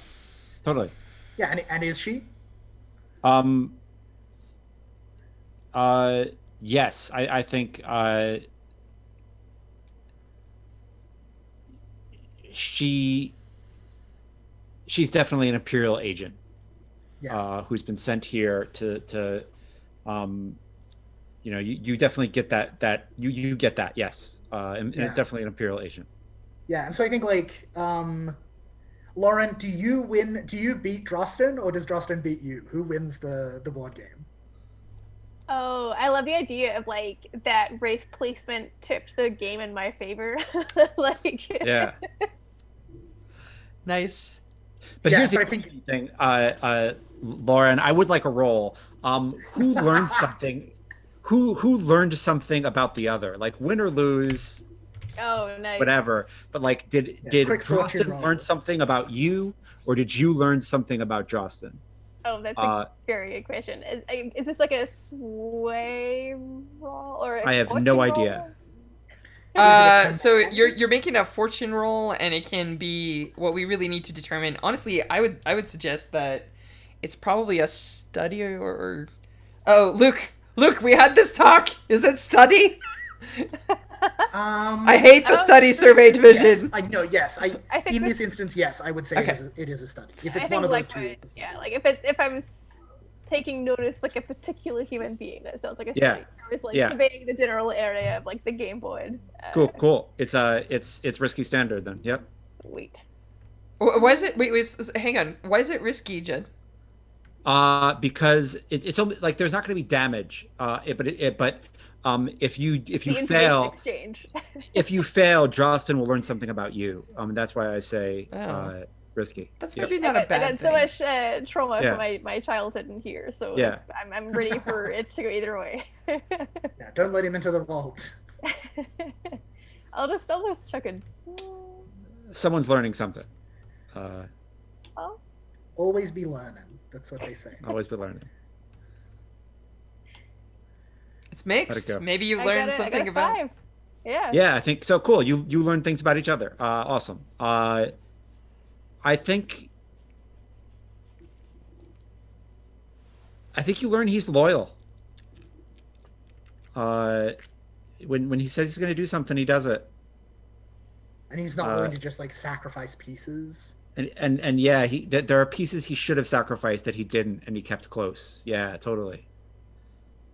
Totally. yeah, and is she? Yes, I think she's definitely an Imperial agent. Yeah. Who's been sent here to you definitely get that you get that, yes. And definitely an Imperial agent. Yeah, and so I think like Lauren, do you beat Drosten, or does Drosten beat you? Who wins the board game? Oh, I love the idea of like that race placement tipped the game in my favor. Like Yeah. Nice. But Yeah, here's so the I think- thing, Lauren, I would like a roll. Who learned something? Who learned something about the other? Like win or lose, Oh, nice. whatever. But like, did quick fortune Drosten roll. learn something about you, or did you learn something about Drosten? Oh, that's a very good question. Is this like a sway roll or? I have fortune no roll? idea. So you're making a fortune roll, and it can be what we really need to determine. Honestly, I would suggest that it's probably a study or oh, Luke, we had this talk. Is it study? I hate the study survey division. Yes, I think in this instance, yes, I would say Okay. it is a study. If I it's think, one of like, those two, it's a study. yeah, like if I'm taking notice like a particular human being, that sounds like a Yeah. study. I was like Yeah. surveying the general area of like the game board. Cool. It's risky standard then. Yep. Sweet. Why is it? Wait, hang on. Why is it risky, Jen? Because it's only like there's not going to be damage. But if you The fail, information exchange. if you fail, Jostin will learn something about you. That's why I say Oh. risky. That's Yeah. maybe not a I bad got so thing. much trauma Yeah. from my childhood in here, so Yeah. I'm ready for it to go either way. Yeah, don't let him into the vault. I'll just chuck it. Someone's learning something. Oh, Always be learning. That's what they say. Always be learning. It's mixed. go. Maybe you I learned got something a about. 5. Yeah. Yeah, I think so. Cool. You learn things about each other. Awesome. I think you learn he's loyal. When he says he's going to do something, he does it. And he's not willing to just like sacrifice pieces. And yeah, there are pieces he should have sacrificed that he didn't, and he kept close. Yeah, totally.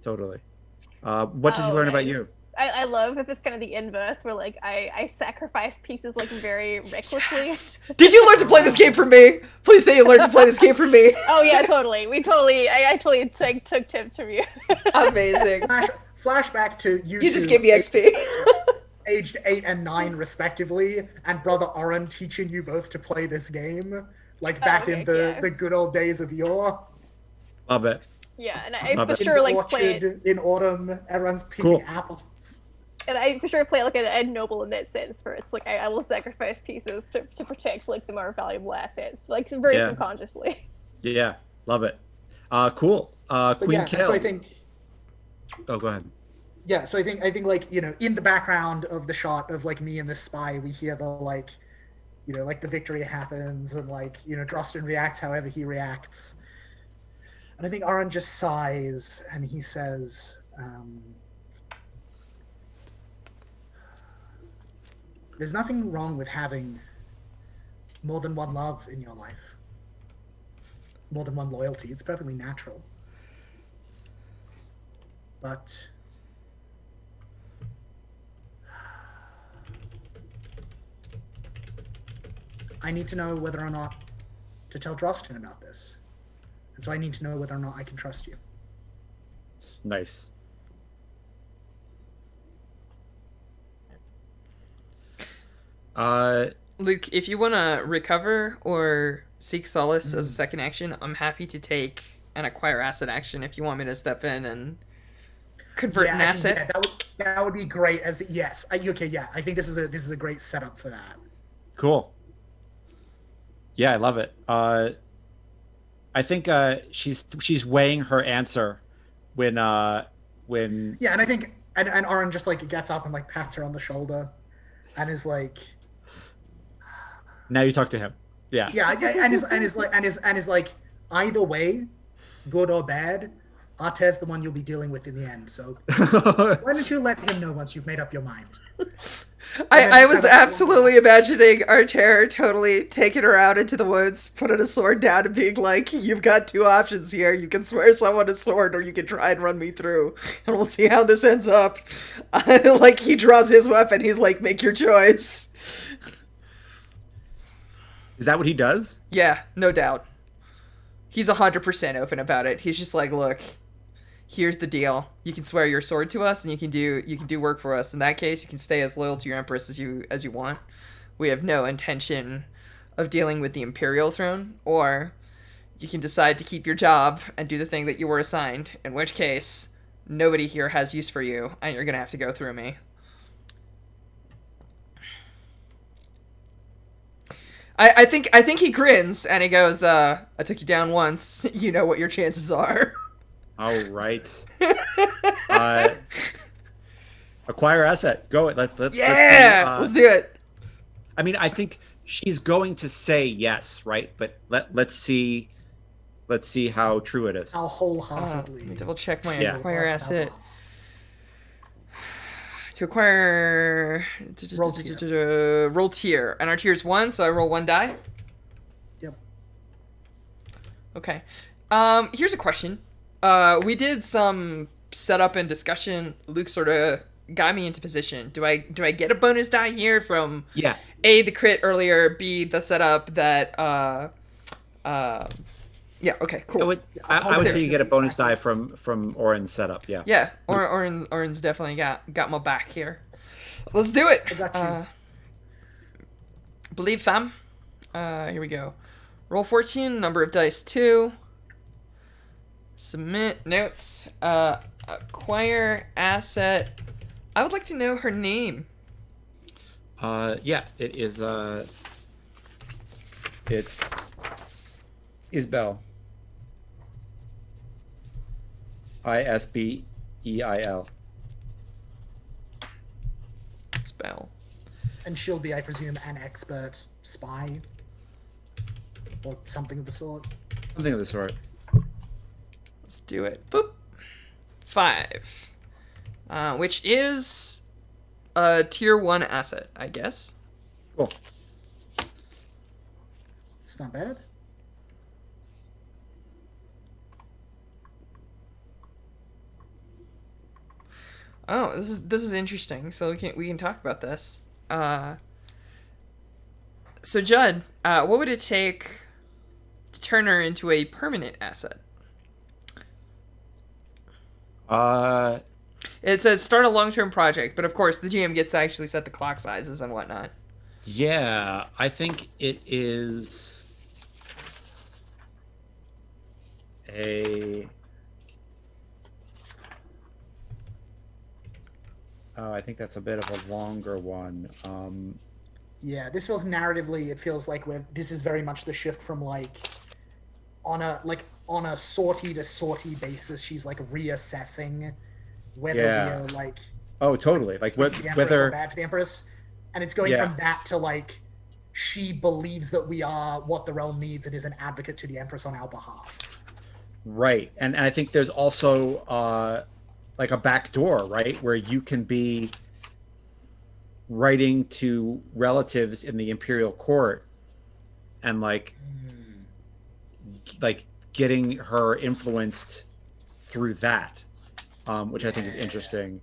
What does he learn about nice. you? I love if it's kind of the inverse, where like I sacrifice pieces like very recklessly. Yes. Did you learn to play this game for me? Please say you learned to play this game for me. Oh yeah, totally. I totally took tips from you. Amazing. Flashback to you. You just two, gave me XP. aged 8 and 9 respectively, and brother Oren teaching you both to play this game, like back in the good old days of yore. Love it. Yeah, and I Love for it. In sure the like play it, orchard in autumn, everyone's picking Cool. apples. and I for sure play like a noble in that sense, where it's like I will sacrifice pieces to protect like the more valuable assets, like very Yeah. subconsciously. Yeah, love it. Cool. But Queen yeah, Kale. so I think Oh, go ahead. yeah, so I think like, you know, in the background of the shot of like me and this spy, we hear the like, you know, like the victory happens and like, you know, Drosten reacts however he reacts. And I think Oren just sighs and he says, there's nothing wrong with having more than one love in your life. More than one loyalty. It's perfectly natural. But I need to know whether or not to tell Drosten about this. And so I need to know whether or not I can trust you. Nice. Luke, if you want to recover or seek solace as a second action, I'm happy to take an acquire asset action if you want me to step in and convert an actually, asset. yeah, that would be great. Yes, okay, yeah. I think this is a great setup for that. Cool. Yeah, I love it. I think she's weighing her answer when Yeah, and I think and Oren just like gets up and like pats her on the shoulder, and is like, now you talk to him. Yeah. yeah, and is like either way, good or bad, Artez's the one you'll be dealing with in the end. So why don't you let him know once you've made up your mind? I was absolutely imagining Arter totally taking her out into the woods, putting a sword down and being like, you've got two options here. You can swear someone a sword or you can try and run me through. And we'll see how this ends up. Like, he draws his weapon. He's like, make your choice. Is that what he does? Yeah, no doubt. He's 100% open about it. He's just like, look, here's the deal. You can swear your sword to us and you can do work for us. In that case, you can stay as loyal to your empress as you want. We have no intention of dealing with the imperial throne, or you can decide to keep your job and do the thing that you were assigned, in which case nobody here has use for you and you're going to have to go through me. I think he grins and he goes, I took you down once. You know what your chances are. All right. Acquire asset. Go. Let's Let's do it. I mean, I think she's going to say yes, right? But let's see how true it is. How wholeheartedly. Let me double check my Yeah. acquire asset. To acquire roll tier, and our tier is 1, so I roll 1 die. Yep. Okay. Here's a question. We did some setup and discussion. Luke sort of got me into position. Do I get a bonus die here from A, the crit earlier, B, the setup that yeah, okay, cool. I would say you get a bonus die from Orin's setup, yeah. Yeah, Orin's definitely got my back here. Let's do it. I got you. Believe fam. Here we go. Roll 14, number of dice 2. Submit notes. Acquire asset. I would like to know her name. Yeah, it is it's Isbel. Isbeil. Spell. And she'll be, I presume, an expert spy or something of the sort. Something of the sort. Let's do it. Boop. 5. Which is a tier 1 asset, I guess. Cool. It's not bad. Oh, this is interesting. So we can talk about this. So Judd, what would it take to turn her into a permanent asset? It says start a long-term project, but of course the GM gets to actually set the clock sizes and whatnot. Yeah, I think it is a... Oh, I think that's a bit of a longer one. Yeah, this feels narratively. It feels like this is very much the shift from on a sortie to sortie basis. She's like reassessing whether we're like. Oh, totally. Like whether bad for the Empress, and it's going from that to like she believes that we are what the realm needs and is an advocate to the Empress on our behalf. Right, and I think there's also like a back door, right, where you can be writing to relatives in the imperial court and like getting her influenced through that, which I think is interesting.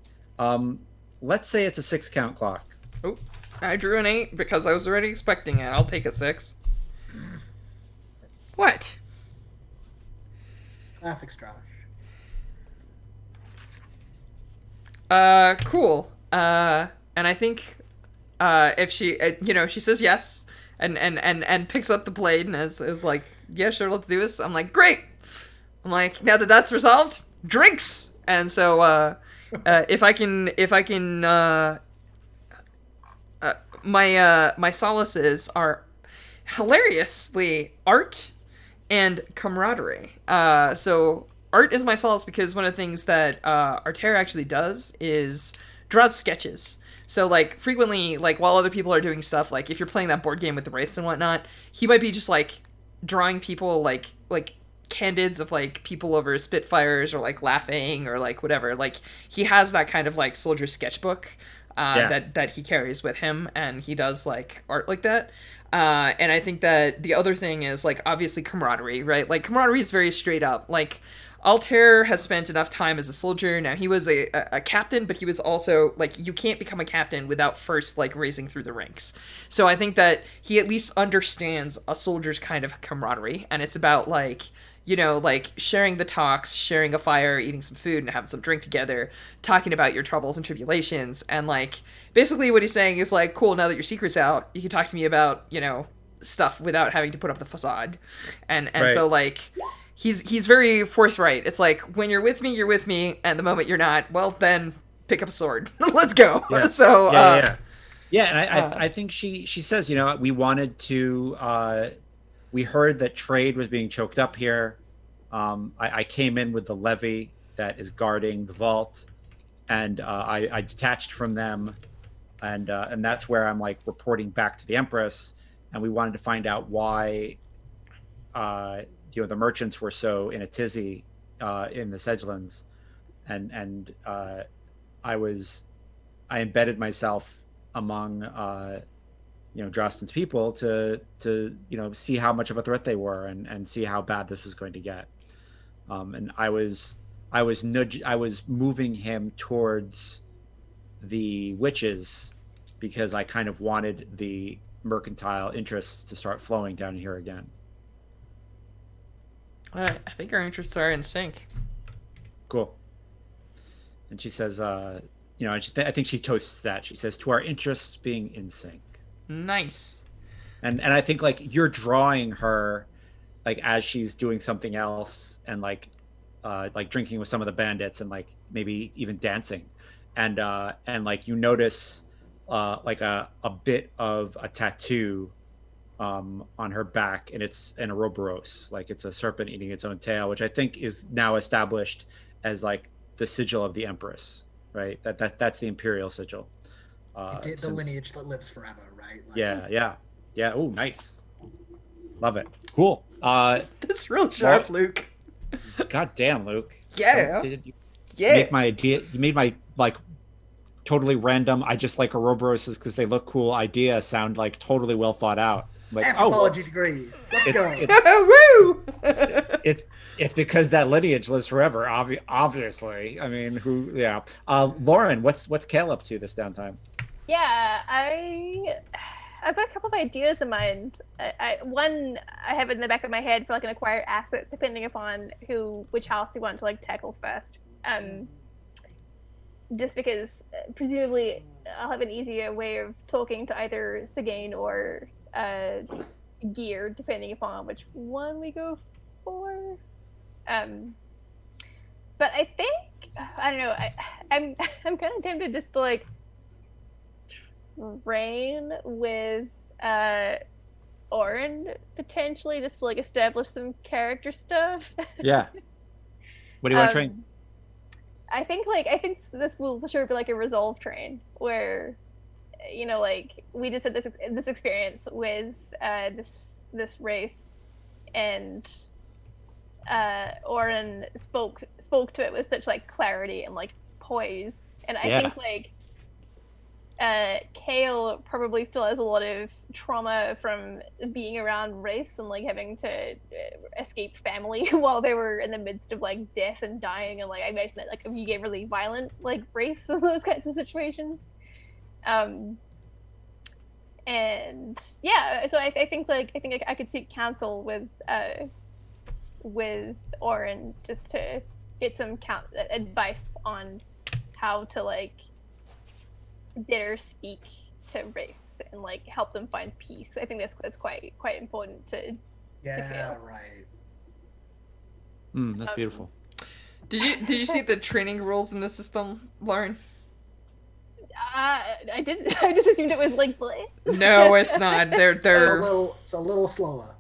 Let's say it's a 6 count clock. Oh, I drew an 8 because I was already expecting it. I'll take a 6. What? Classic Strauss. Cool. And I think, if she, she says yes, and picks up the blade and is like, yeah, sure, let's do this. I'm like, great. I'm like, now that that's resolved, drinks. And so, if I can, my solaces are hilariously art and camaraderie. So art is my solace because one of the things that Artera actually does is draws sketches. So like frequently, like while other people are doing stuff, like if you're playing that board game with the wraiths and whatnot, he might be just like drawing people like candids of like people over Spitfires or like laughing or like whatever. Like he has that kind of like soldier sketchbook that he carries with him, and he does like art like that. And I think that the other thing is like obviously camaraderie, right? Like camaraderie is very straight up. Like Altair has spent enough time as a soldier. Now he was a captain, but he was also like, you can't become a captain without first like racing through the ranks. So I think that he at least understands a soldier's kind of camaraderie, and it's about like, like sharing the talks, sharing a fire, eating some food, and having some drink together, talking about your troubles and tribulations. And like, basically what he's saying is like, cool, now that your secret's out, you can talk to me about, stuff without having to put up the facade. And right. So like, he's very forthright. It's like, when you're with me, and the moment you're not, well, then pick up a sword. Let's go. Yeah. So, yeah. And I think she says, we wanted to, we heard that trade was being choked up here. I came in with the levy that is guarding the vault, and I detached from them, and that's where I'm like reporting back to the Empress, and we wanted to find out why, the merchants were so in a tizzy in the Sedgelands, and I was I embedded myself among Drostan's people to see how much of a threat they were and see how bad this was going to get. And I was moving him towards the witches because I kind of wanted the mercantile interests to start flowing down here again. I think our interests are in sync. Cool. And she says, I think she toasts that. She says, to our interests being in sync. Nice. And I think like you're drawing her like as she's doing something else and like drinking with some of the bandits and like maybe even dancing. And like you notice like a bit of a tattoo on her back, and it's an Ouroboros, like it's a serpent eating its own tail, which I think is now established as like the sigil of the Empress, right? That's the imperial sigil. The lineage that lives forever, right? Like, yeah. Oh, nice. Love it. Cool. That's real sharp, Luke. God damn, Luke. Yeah. You made my idea. You made my like totally random. I just like Ouroboroses because they look cool. Idea sound like totally well thought out. Like, anthropology degree. Let's go. Woo! It's because that lineage lives forever. Obviously, I mean, who? Yeah. Lauren, what's Kale up to this downtime? Yeah, I've got a couple of ideas in mind. One I have in the back of my head for like an acquired asset, depending upon which house you want to like tackle first. Just because presumably I'll have an easier way of talking to either Sigane or Gear, depending upon which one we go for. But I think I don't know. I'm kind of tempted just to like train with Orin potentially, just to like establish some character stuff. Yeah. What do you want to train? I think this will for sure be like a resolve train where, like we just had this experience with this wraith, and Orin spoke to it with such like clarity and like poise, and I think like Kale probably still has a lot of trauma from being around race and like having to escape family while they were in the midst of like death and dying, and like I imagine that like if you get really violent like race in those kinds of situations. And yeah, so I think I could seek counsel with Orin just to get some advice on how to like better speak to race and like help them find peace. I think that's quite important to yeah, right. That's beautiful. Did you see the training rules in the system, Lauren? I didn't. I just assumed it was like play. No, it's not. They're It's a little slower.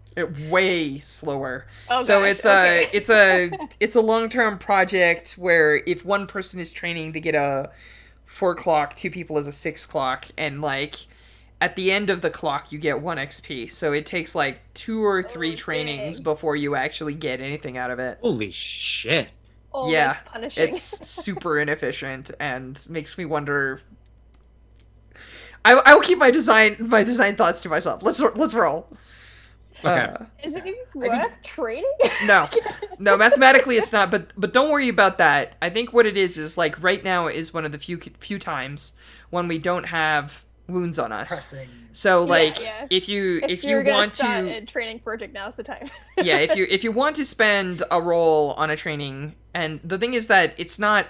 Way slower. Oh, so gosh, it's a long-term project where if one person is training, they get a 4 clock, 2 people as a 6 clock, and like at the end of the clock you get 1 XP. So it takes like 2 or 3 trainings before you actually get anything out of it. Holy shit. Oh, yeah, punishing. it's super inefficient and makes me wonder. I will keep my design thoughts to myself. Let's roll. Okay. Is it even worth training? No, mathematically it's not. But don't worry about that. I think what it is like right now is one of the few times when we don't have wounds on us. Pressing. So like if you're you want start to a training project, now's the time. yeah, if you want to spend a roll on a training, and the thing is that it's not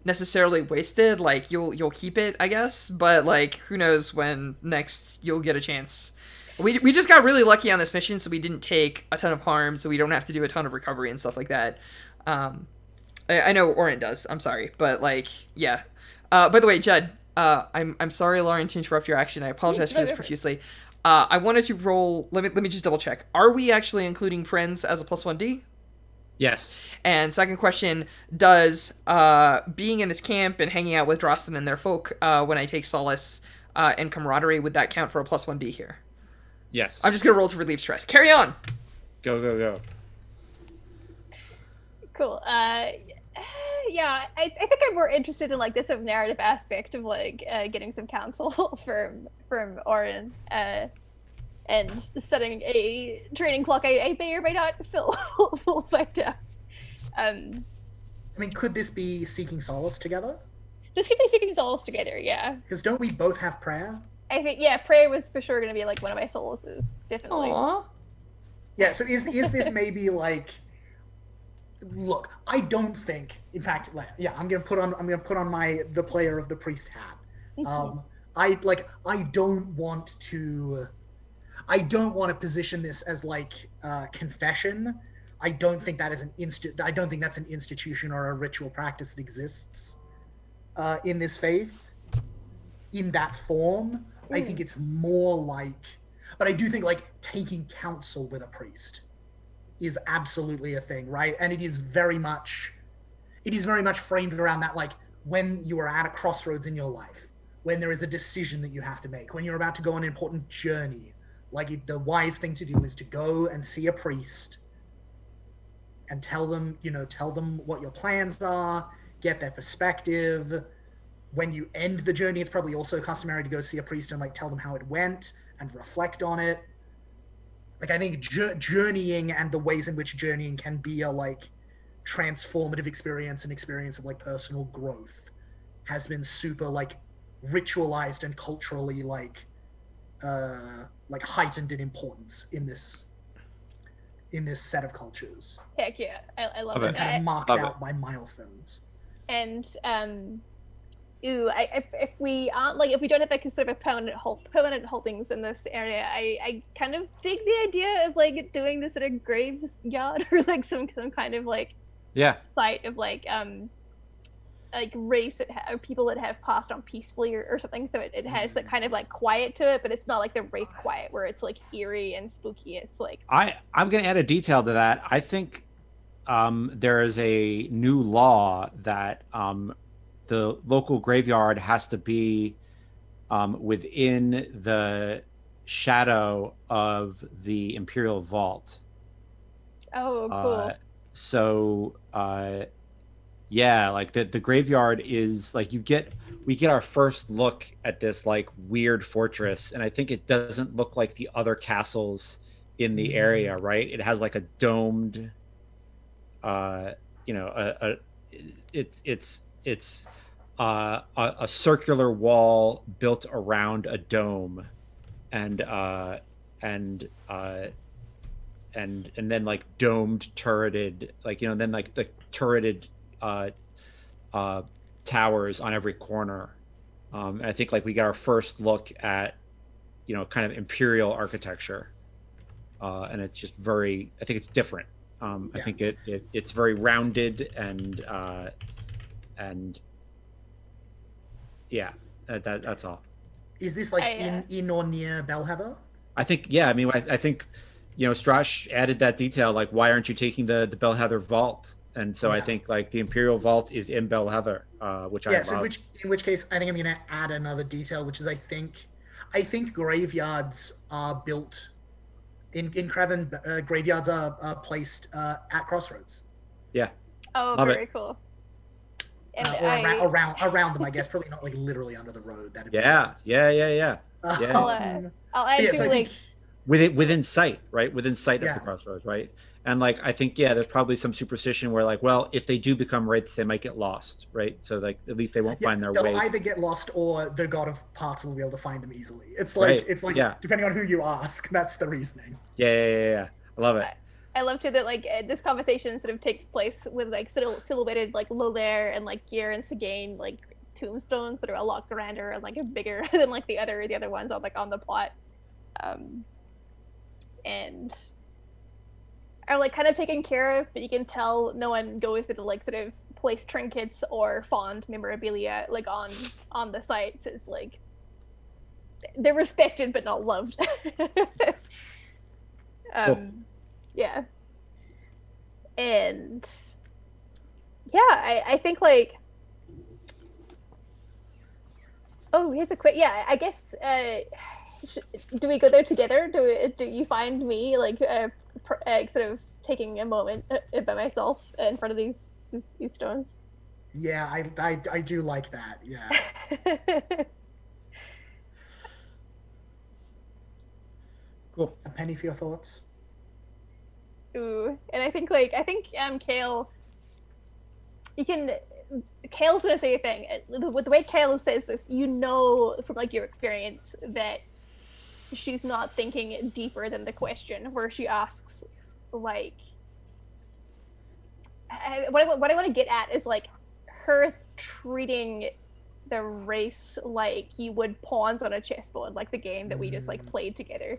necessarily wasted, like you'll keep it, I guess, but like who knows when next you'll get a chance. We just got really lucky on this mission, so we didn't take a ton of harm, so we don't have to do a ton of recovery and stuff like that. I know Orin does, I'm sorry, but like yeah. By the way, Judd, I'm sorry, Lauren, to interrupt your action. I apologize for this profusely. I wanted to roll. Let me just double check. Are we actually including friends as a +1D? Yes. And second question, does being in this camp and hanging out with Drostan and their folk when I take solace and camaraderie, would that count for a +1D here? Yes. I'm just gonna roll to relieve stress. Carry on. Go. Cool. yeah, I think I'm more interested in like this sort of narrative aspect of like getting some counsel from Orin and setting a training clock I may or may not fill will find out. I mean, could this be seeking solace together? This could be seeking solace together, yeah. Because don't we both have prayer? I think yeah, prayer was for sure gonna be like one of my solaces, definitely. Aww. Yeah. So is this maybe like? Look, I don't think. In fact, yeah, I'm gonna put on the player of the priest hat. I don't want to position this as like confession. I don't think that is I don't think that's an institution or a ritual practice that exists in this faith in that form. I think it's more like, but I do think like taking counsel with a priest is absolutely a thing, right? And it is very much framed around that, like when you are at a crossroads in your life, when there is a decision that you have to make, when you're about to go on an important journey, like the wise thing to do is to go and see a priest and tell them what your plans are, get their perspective. When you end the journey, it's probably also customary to go see a priest and like tell them how it went and reflect on it. Like I think journeying and the ways in which journeying can be a like transformative experience, an experience of like personal growth, has been super like ritualized and culturally like heightened in importance in this set of cultures. Heck yeah, I love Love it. it. Kind of marked Love out by milestones. And if we aren't like if we don't have like sort of a permanent holdings in this area, I kind of dig the idea of like doing this at a graveyard or like some kind of like site of like race or people that have passed on peacefully or something, so it has that kind of like quiet to it, but it's not like the wraith quiet where it's like eerie and spooky. It's like I'm going to add a detail to that. I think there is a new law that the local graveyard has to be within the shadow of the Imperial Vault. Oh, cool. So yeah, like the graveyard is like we get our first look at this like weird fortress, and I think it doesn't look like the other castles in the area, right? It has like a domed it's a circular wall built around a dome, and then like domed turreted, like then like the turreted towers on every corner. And I think like we got our first look at kind of imperial architecture, and it's just very, I think it's different. I think it's very rounded and yeah, that's all. Is this like in or near Bellheather? I think, yeah. I mean, I think Strash added that detail, like why aren't you taking the Bellheather Vault? And so I think like the Imperial Vault is in Bellheather, which I love. So in which case I think I'm going to add another detail, which is I think graveyards are built in Craven. Graveyards are placed at crossroads. Yeah. Oh, love very it. cool. Or around them, I guess, probably not like literally under the road. That'd be Yeah. I'll add so I think within sight, right? Within sight of Yeah. the crossroads, right? And like I think, there's probably some superstition where like, well, if they do become wraiths, they might get lost, right? So like at least they won't find their they'll way. either get lost or the God of Parts will be able to find them easily. It's like depending on who you ask, that's the reasoning. Yeah. I love it. I love too that like this conversation sort of takes place with like silhouetted like Lolaire and like Gear and Sigane like tombstones that are a lot grander and like bigger than like the other ones on like on the plot, and are like kind of taken care of, but you can tell no one goes to like sort of place trinkets or fond memorabilia like on the sites. It's like they're respected but not loved. Cool. Yeah. And yeah, I think like, oh, here's a quick, I guess do we go there together? Do you find me like sort of taking a moment by myself in front of these stones? Yeah, I do like that. Yeah. Cool. A penny for your thoughts. Ooh, and Kale, you can. Kale's gonna say a thing. With the way Kale says this, you know from like your experience that she's not thinking deeper than the question, where she asks, like, what I want to get at is like her treating the race like you would pawns on a chessboard, like the game that we just like played together,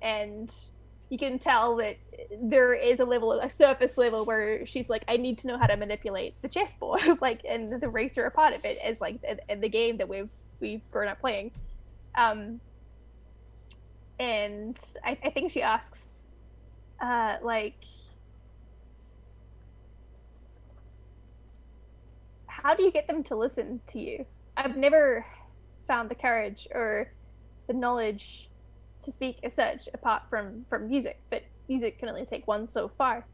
and you can tell that there is a surface level where she's like, I need to know how to manipulate the chessboard, like, and the race are a part of it as like in the game that we've grown up playing. And I think she asks, like, how do you get them to listen to you? I've never found the courage or the knowledge to speak as such apart from music, but music can only take one so far.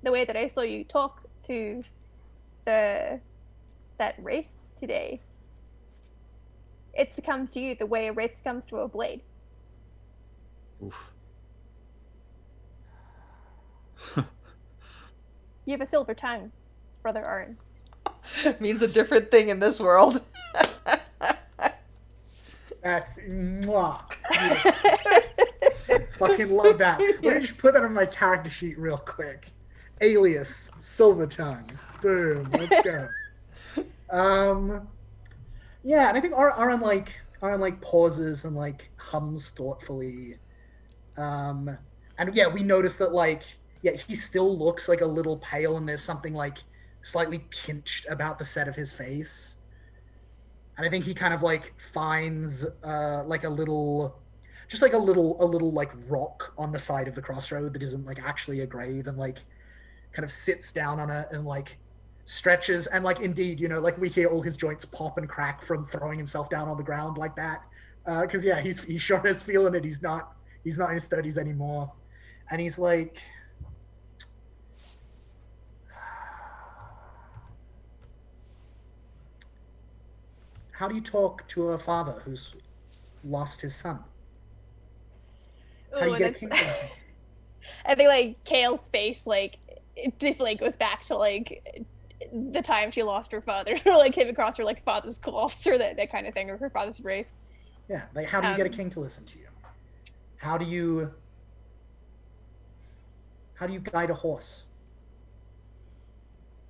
The way that I saw you talk to that wraith today, it succumbed to you the way a wraith succumbs to a blade. Oof. You have a silver tongue, Brother Orin. Means a different thing in this world. That's mwah. Fucking love that. Let me just put that on my character sheet real quick. Alias Silver Tongue. Boom. Let's go. Yeah, and I think Aaron like pauses and like hums thoughtfully. And yeah, we notice that like he still looks like a little pale, and there's something like slightly pinched about the set of his face. And I think he kind of like finds like a little like rock on the side of the crossroad that isn't like actually a grave, and like kind of sits down on it and like stretches, and like indeed, like we hear all his joints pop and crack from throwing himself down on the ground like that. Because he sure is feeling it. He's not in his 30s anymore, and he's like, how do you talk to a father who's lost his son? How do you get a king to listen? I think like Kale's face, like, it definitely goes back to like the time she lost her father, or like came across her like father's corpse, or that kind of thing, or her father's wraith. Yeah, like how do you get a king to listen to you? How do you guide a horse?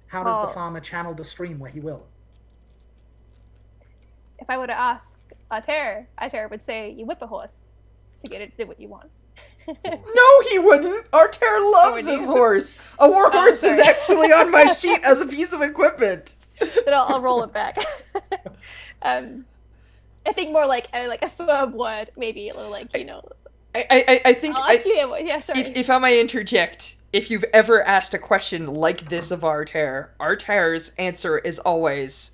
How does the farmer channel the stream where he will? If I were to ask Altair would say you whip a horse to get it to do what you want. No, he wouldn't. Altair loves his horse. A war horse is actually on my sheet as a piece of equipment. Then I'll roll it back. I think more like a firm word, maybe, or like, I think I'll ask you. Yeah, sorry. If I may interject, if you've ever asked a question like this of Altair, Altair's answer is always,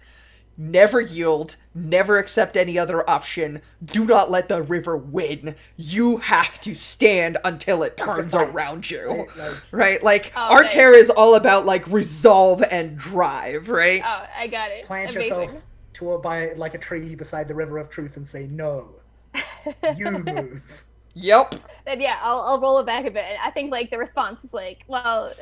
never yield, never accept any other option, do not let the river win. You have to stand until it turns around you. Right? Like, Altair is all about, like, resolve and drive, right? Oh, I got it. Plant yourself by like a tree beside the river of truth and say, no, you move. Yep. Then yeah, I'll roll it back a bit. I think like the response is like, well,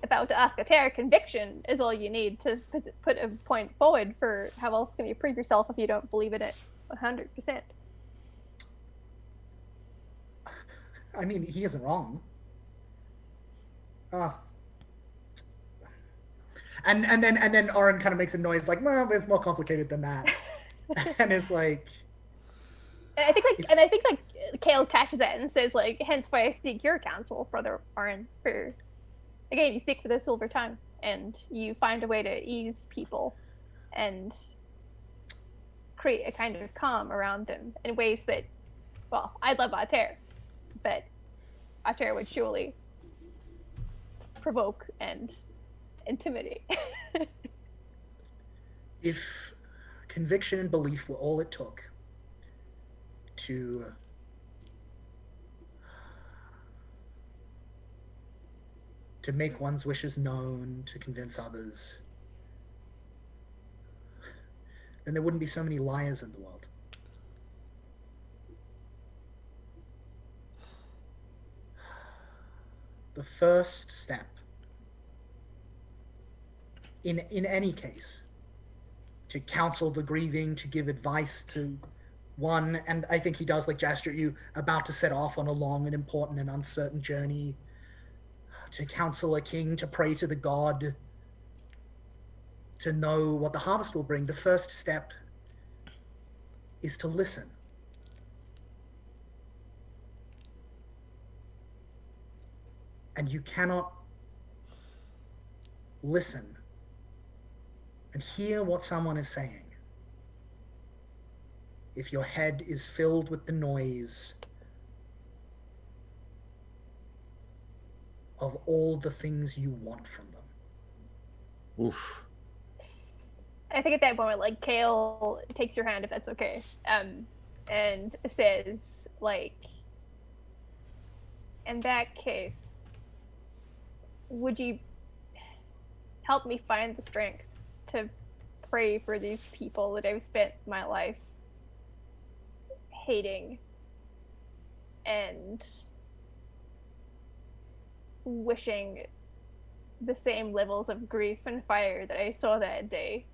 if I were to ask Altair, conviction is all you need to put a point forward for how else can you prove yourself if you don't believe in it 100%. I mean, he isn't wrong. And then Oren kind of makes a noise like, well, it's more complicated than that. And is like, I think Kale catches it and says like, hence why I seek your counsel, Brother Oren, for, again, you speak with a silver tongue and you find a way to ease people and create a kind of calm around them in ways that, well, I love Altair, but Altair would surely provoke and intimidate. If conviction and belief were all it took to make one's wishes known, to convince others, then there wouldn't be so many liars in the world. The first step in any case, to counsel the grieving, to give advice to one, and I think he does like gesture at you, about to set off on a long and important and uncertain journey, to counsel a king, to pray to the god, to know what the harvest will bring. The first step is to listen. And you cannot listen and hear what someone is saying if your head is filled with the noise of all the things you want from them. Oof. I think at that moment, like, Kale takes your hand, if that's okay, and says, like, in that case, would you help me find the strength to pray for these people that I've spent my life hating and wishing the same levels of grief and fire that I saw that day,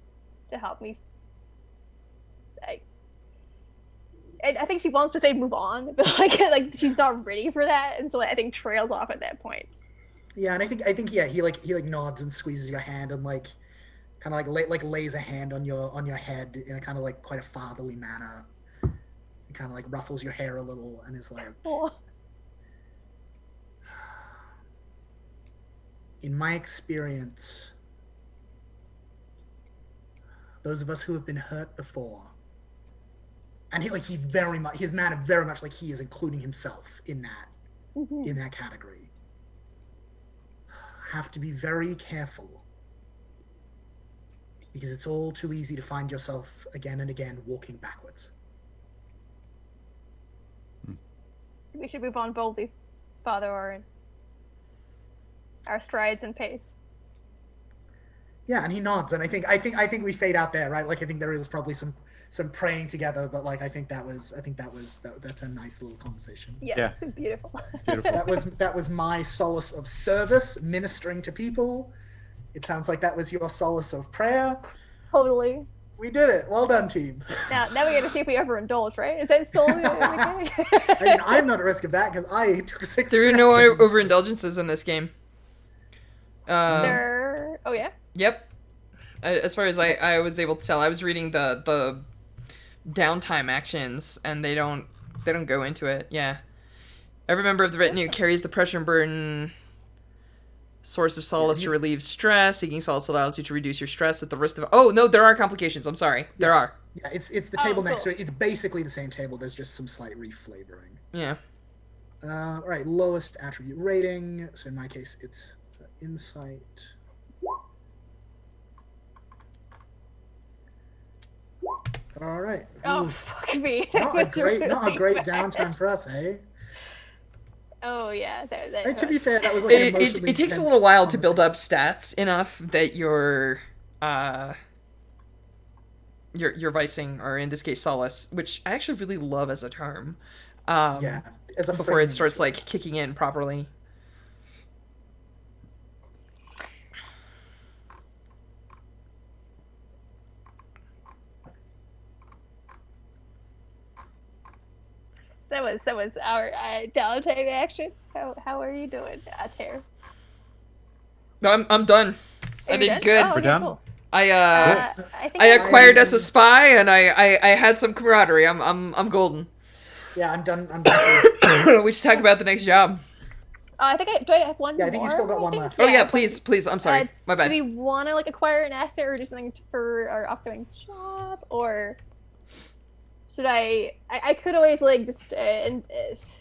to help me. I think she wants to say move on, but like she's not ready for that, and so I think trails off at that point. Yeah, and I think yeah, he nods and squeezes your hand and like kind of like lays a hand on your head in a kind of like quite a fatherly manner. He kind of like ruffles your hair a little and is like, Oh. In my experience, those of us who have been hurt before, and his manner very much like he is including himself in that category, have to be very careful, because it's all too easy to find yourself again and again walking backwards. We should move on boldly, Father Orin. Our strides and pace. Yeah, and he nods, and I think we fade out there, right? Like I think there is probably some praying together, but like that's a nice little conversation. Yeah. Beautiful. Beautiful. That was my solace of service, ministering to people. It sounds like that was your solace of prayer. Totally. We did it. Well done, team. Now we gotta see if we overindulge, right? Is that still okay? I mean, I'm not at risk of that because I took a 6. There are no overindulgences in this game. Oh yeah. Yep. As far as I was able to tell, I was reading the downtime actions, and they don't go into it. Yeah. Every member of the retinue carries the pressure and burden. Source of solace to relieve stress. Seeking solace allows you to reduce your stress at the risk of... Oh, no, there are complications. I'm sorry. There are. Yeah, it's the table next to it. It's basically the same table. There's just some slight reflavoring. Yeah. All right, lowest attribute rating. So in my case, it's insight. All right. Oh, Ooh. fuck me. Not a great downtime for us, eh? Oh yeah. To be fair, that was like an emotionally it takes a tense little while to build conversation. up stats enough that your vicing, or in this case solace, which I actually really love as a term. Yeah, as a before it framing starts tool. like kicking in properly. That was our downtime action. How are you doing, Tara? No, I'm done. Are I you did done? good. Oh, We're okay, done? cool. I think I acquired as a spy, and I had some camaraderie. I'm golden. Yeah, I'm done. I'm done. We should talk about the next job. I think do I have one? Yeah, I think you've still got more, one I think? left. Oh yeah, please. I'm sorry. My Do bad. we want to like acquire an asset or do something for our upcoming job, or should I could always like just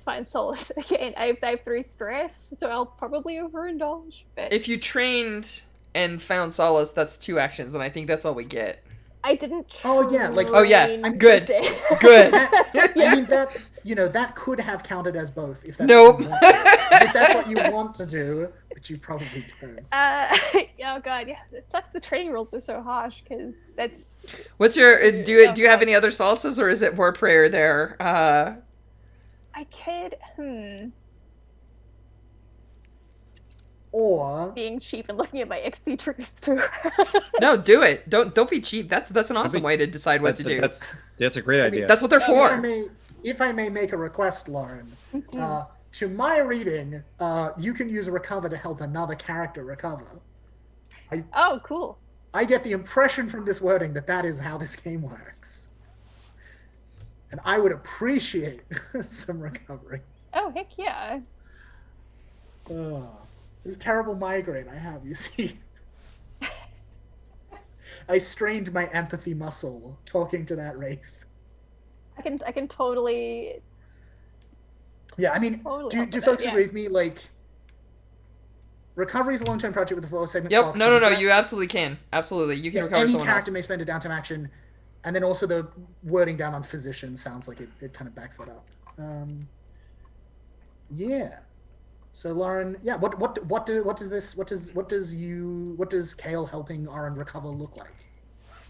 find solace again. I have 3 stress, so I'll probably overindulge. But If you trained and found solace, that's 2 actions, and I think that's all we get. I didn't. Oh, yeah, like- Oh, yeah, train good. today. Good. I mean that that could have counted as both if that's Nope. what you want. If that's what you want to do, but you probably don't. Oh god, yeah. It sucks the training rules are so harsh because that's. What's your do you have any other salsas, or is it more prayer there? I could Or being cheap and looking at my XP trees too. No, do it. Don't be cheap. That's an awesome way to decide what to do. That's a great idea. That's what they're if for. if I may make a request, Lauren, to my reading, you can use recover to help another character recover. Oh, cool. I get the impression from this wording that is how this game works. And I would appreciate some recovery. Oh, heck yeah. This terrible migraine I have, you see. I strained my empathy muscle talking to that wraith. I can totally. Yeah, I mean, Totally do folks agree with me? Like, recovery is a long-term project with a full segment. Yep. No. You absolutely can. Absolutely, you can recover any someone character else. may spend a downtime action, and then also the wording down on physician sounds like it kind of backs that up. Yeah. So Lauren, yeah, what does Kale helping Aaron recover look like?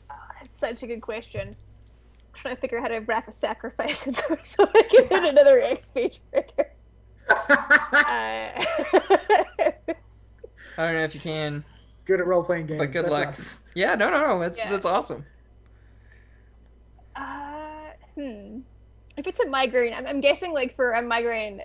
That's such a good question. I'm trying to figure out how to wrap a sacrifice so I can hit another XP trigger. I don't know if you can. Good at role-playing games. But good That's luck. us. Yeah, no. That's Yeah. that's awesome. If it's a migraine, I'm guessing like for a migraine,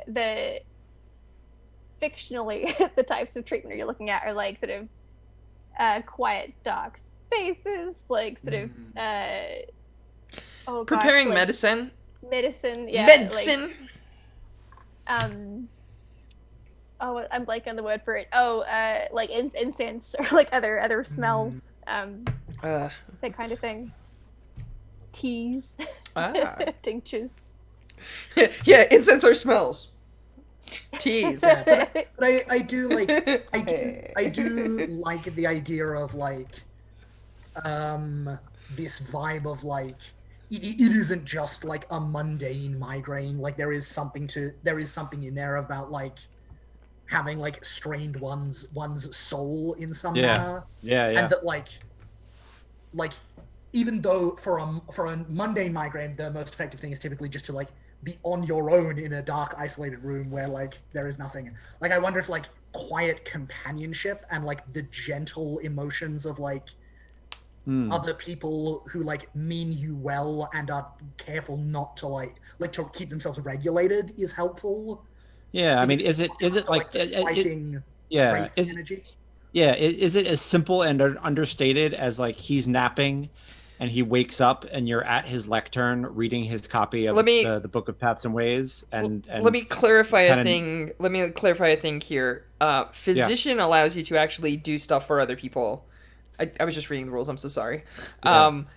fictionally the types of treatment you're looking at are like sort of quiet, dark spaces, like sort of Preparing like medicine. medicine, yeah, Medicine. Like, I'm blanking on the word for it. Like incense or like other smells, that kind of thing. Teas, tinctures. Yeah, incense or smells. Teas. Yeah, but I do like I do like the idea of like this vibe of like it isn't just like a mundane migraine. Like there is something in there about like having like strained one's soul in some manner. Yeah. And that like even though for a mundane migraine the most effective thing is typically just to like be on your own in a dark isolated room where like there is nothing. Like I wonder if like quiet companionship and like the gentle emotions of like other people who like mean you well and are careful not to like to keep themselves regulated is helpful. Yeah, I mean, is it like the spiking energy? Yeah, is it as simple and understated as like he's napping and he wakes up and you're at his lectern reading his copy of the Book of Paths and Ways and let me clarify a thing. Let me clarify a thing here. Physician allows you to actually do stuff for other people. I was just reading the rules. I'm so sorry.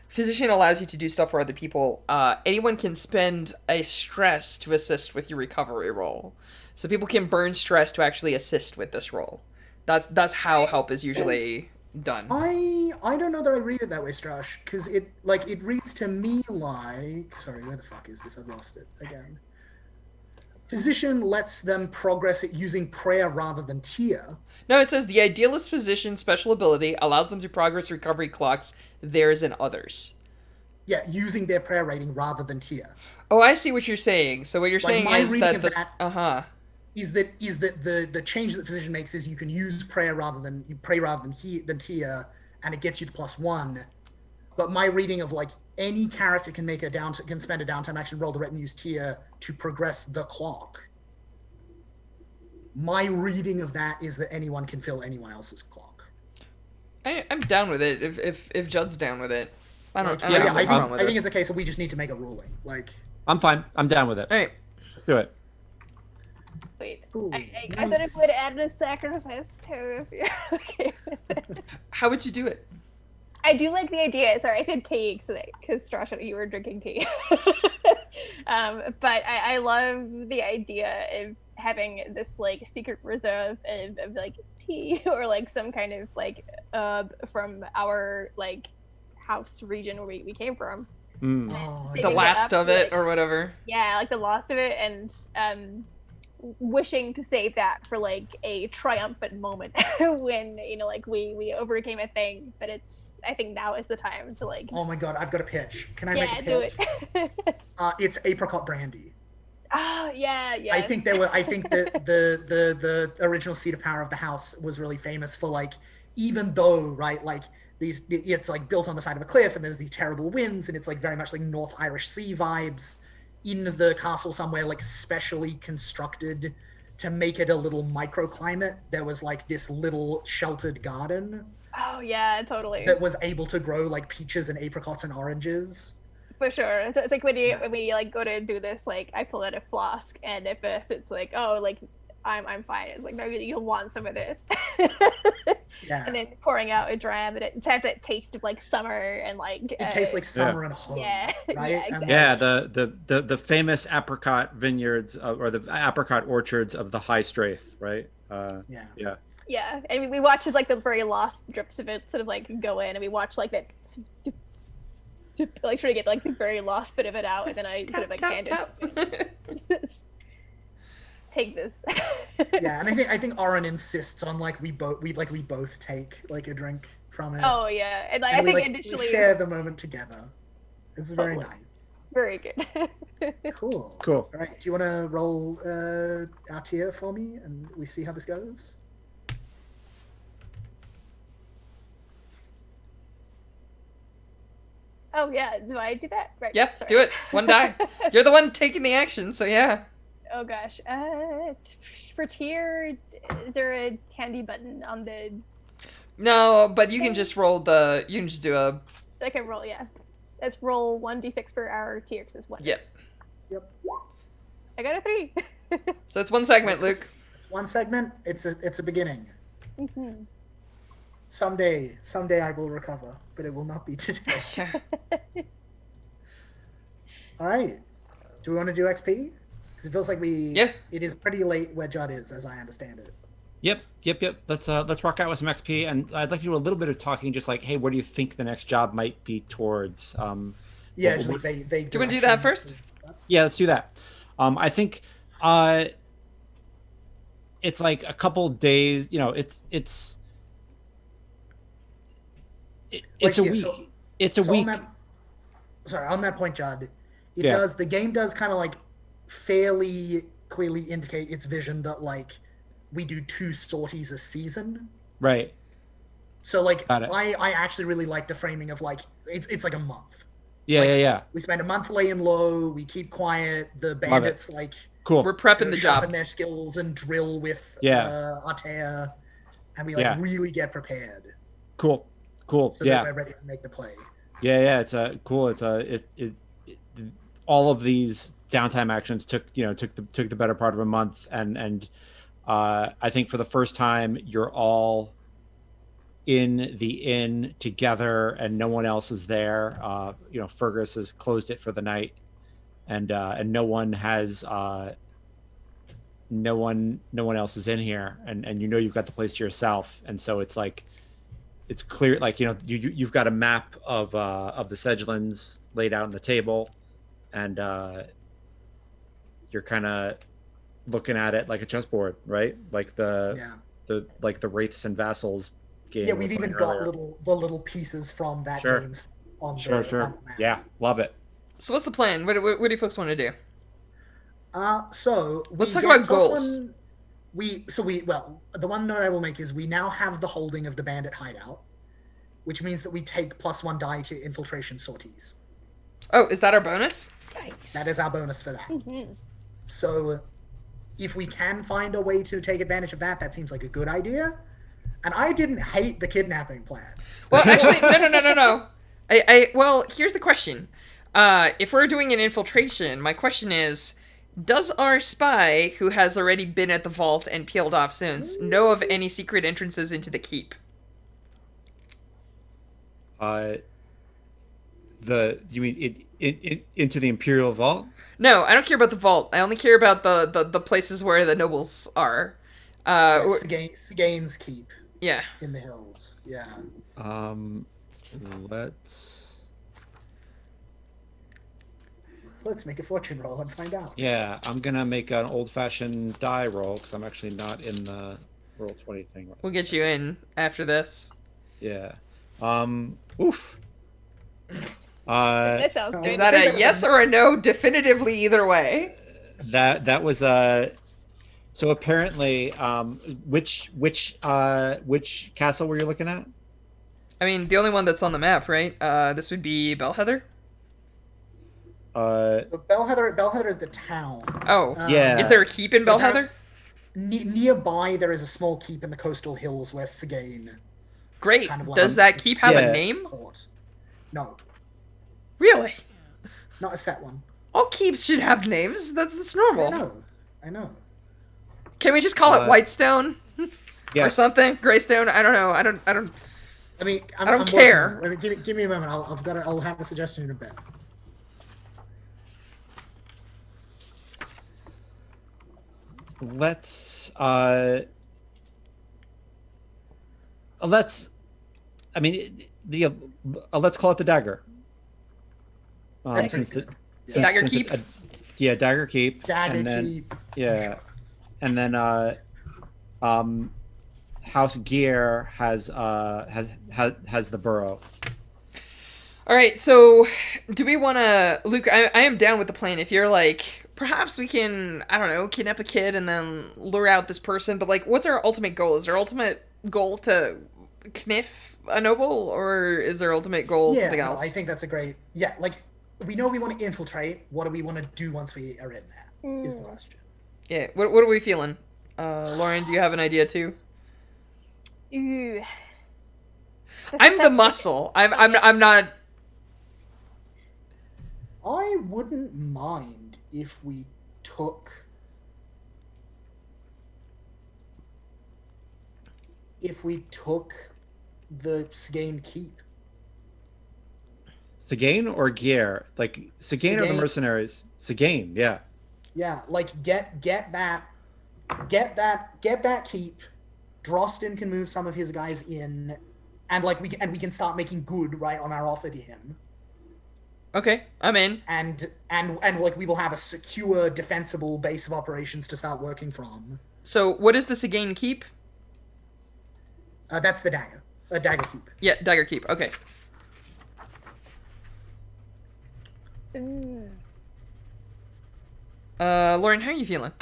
Physician allows you to do stuff for other people. Anyone can spend a stress to assist with your recovery roll. So people can burn stress to actually assist with this roll. That's how help is usually done. I don't know that I read it that way, Strash, because it reads to me like, sorry, where the fuck is this? I've lost it again. Physician lets them progress it using prayer rather than tear. No, it says the idealist physician's special ability allows them to progress recovery clocks, theirs and others. Yeah, using their prayer rating rather than tear. Oh, I see what you're saying. So what you're saying is that this is that the change that physician makes is you can use pray rather than tear, and it gets you to +1. But my reading of like any character can spend a downtime action, roll the ret, and use tear to progress the clock. My reading of that is that anyone can fill anyone else's clock. I'm down with it if Judd's down with it. I think it's a case of we just need to make a ruling. Like I'm fine. I'm down with it. All right, let's do it. Wait, Ooh, I thought it would add a sacrifice too. If you're okay with it. How would you do it? I do like the idea. Sorry, I said tea because Strash, you were drinking tea. But I love the idea of having this like secret reserve of like tea or like some kind of like from our like house region where we came from. The last of it or whatever. Yeah, like the last of it, and wishing to save that for like a triumphant moment when like we overcame a thing. But I think now is the time to like. Oh my god, I've got a pitch. Can I make a do pitch? it. It's apricot brandy. Oh yeah. I think that the original seat of power of the house was really famous for like, even though, right, like it's like built on the side of a cliff and there's these terrible winds and it's like very much like North Irish Sea vibes. In the castle somewhere, like specially constructed to make it a little microclimate, there was like this little sheltered garden. Oh yeah, totally. That was able to grow like peaches and apricots and oranges. For sure. So it's like when you like go to do this, like I pull out a flask and at first it's like, oh, like I'm fine. It's like, no, you'll want some of this. Yeah. And then pouring out a dram, and it has that taste of like summer and like it tastes like summer and home. Yeah, right. Yeah, exactly. Yeah, the famous apricot vineyards or the apricot orchards of the High Strath, right? Yeah. Yeah, and we watch as like the very last drips of it sort of like go in, and we watch like that, like try to get like the very last bit of it out, and then I sort of like hand it. Take this. Yeah, and I think Oren insists on like we both take like a drink from it. Oh yeah, and like, and I think we initially share the moment together. It's very nice. Very good. Cool. Cool. All right, do you want to roll our tier for me, and we see how this goes? Oh yeah, do I do that? Right. Yep, sorry. do it. One die. You're the one taking the action, so yeah. Oh gosh. For tier, is there a handy button on the? No, but you can just roll the. You can just do a. I can roll, yeah. Let's roll 1d6 for our tier because it's one. Yep. I got a 3. So it's one segment, Luke. It's one segment. It's a beginning. Mm-hmm. Someday I will recover, but it will not be today. Yeah. All right. Do we want to do XP? Because it feels like Yeah. It is pretty late where Judd is, as I understand it. Yep. Let's rock out with some XP, and I'd like to do a little bit of talking, just like, hey, what do you think the next job might be towards? Yeah, just like vague. Do you want to do that first? Yeah, let's do that. I think it's like a couple days. It's a week. It's a week. On that point, Judd, Yeah. the game does kind of like fairly clearly indicate its vision that like we do 2 sorties a season. Right. So like Got it. I actually really like the framing of like it's like a month. Yeah. We spend a month laying low, we keep quiet, the bandits like Cool. We're prepping the sharpen job. their skills and drill with Artea, and we like really get prepared. Cool. So that we're ready to make the play. Yeah. It's cool. All of these downtime actions took the better part of a month, and I think for the first time you're all in the inn together and no one else is there. Fergus has closed it for the night, and no one else is in here, and you've got the place to yourself, and so it's like it's clear, like you've got a map of the Sedgelands laid out on the table, and you're kind of looking at it like a chessboard, right? Like the wraiths and vassals game. Yeah, we've even got the little pieces from that game on Sure. the map. Yeah, love it. So what's the plan? What do you folks want to do? So Let's talk get about plus goals. The one note I will make is we now have the holding of the bandit hideout, which means that we take +1 die to infiltration sorties. Oh, is that our bonus? Nice. That is our bonus for that. Mm-hmm. So if we can find a way to take advantage of that, that seems like a good idea. And I didn't hate the kidnapping plan. Well, actually, no. Well, here's the question. If we're doing an infiltration, my question is, does our spy, who has already been at the vault and peeled off since, know of any secret entrances into the keep? You mean into the Imperial Vault? No, I don't care about the vault. I only care about the places where the nobles are. Sigane's keep. Yeah. In the hills. Yeah. let's make a fortune roll and find out. Yeah, I'm gonna make an old-fashioned die roll because I'm actually not in the roll 20 thing. Right We'll get you in after this. Yeah. Oof. That sounds Is good. Is that a yes or a no? Definitively either way. That was so apparently which castle were you looking at? I mean, the only one that's on the map, right? This would be Bellheather? But Bellheather is the town. Oh. Yeah. Is there a keep in But there- Bellheather? Nearby, there is a small keep in the coastal hills where Sigane Great. kind of like- Does that keep have Yeah. a name? court. No, Really? not a set one. All keeps should have names. That's I normal. know. I know. Can we just call it Whitestone or Yes. something? Greystone? I don't know. I don't. I mean, I don't I'm care. working on it. Give me a moment. I'll have a suggestion in a bit. Let's I mean the let's call it the dagger. That's pretty Since the- good. since- Dagger since keep? yeah, dagger keep. Dagger and then, keep. Yeah, and then House Gear has the burrow. All right. So, do we want to, Luke? I am down with the plan. If you're like, perhaps we can, I don't know, kidnap a kid and then lure out this person. But like, what's our ultimate goal? Is our ultimate goal to kniff a noble, or is our ultimate goal something no, else? I think that's a great. Yeah, like we know we want to infiltrate. What do we want to do once we are in there? Is the question. Yeah. What are we feeling? Lauren, do you have an idea too? Ooh. I'm the muscle. I'm not. I wouldn't mind if we took the Sigane keep. Sigane or Gear? Like Sigane or the Sigane. mercenaries? Sigane, yeah. Yeah, like get that keep. Drosten can move some of his guys in, and like we can start making good right on our offer to him. Okay, I'm in. And like we will have a secure, defensible base of operations to start working from. So, what is the Sigane keep? That's the dagger. A dagger keep. Yeah, dagger keep. Okay. Ooh. Lauren, how are you feeling?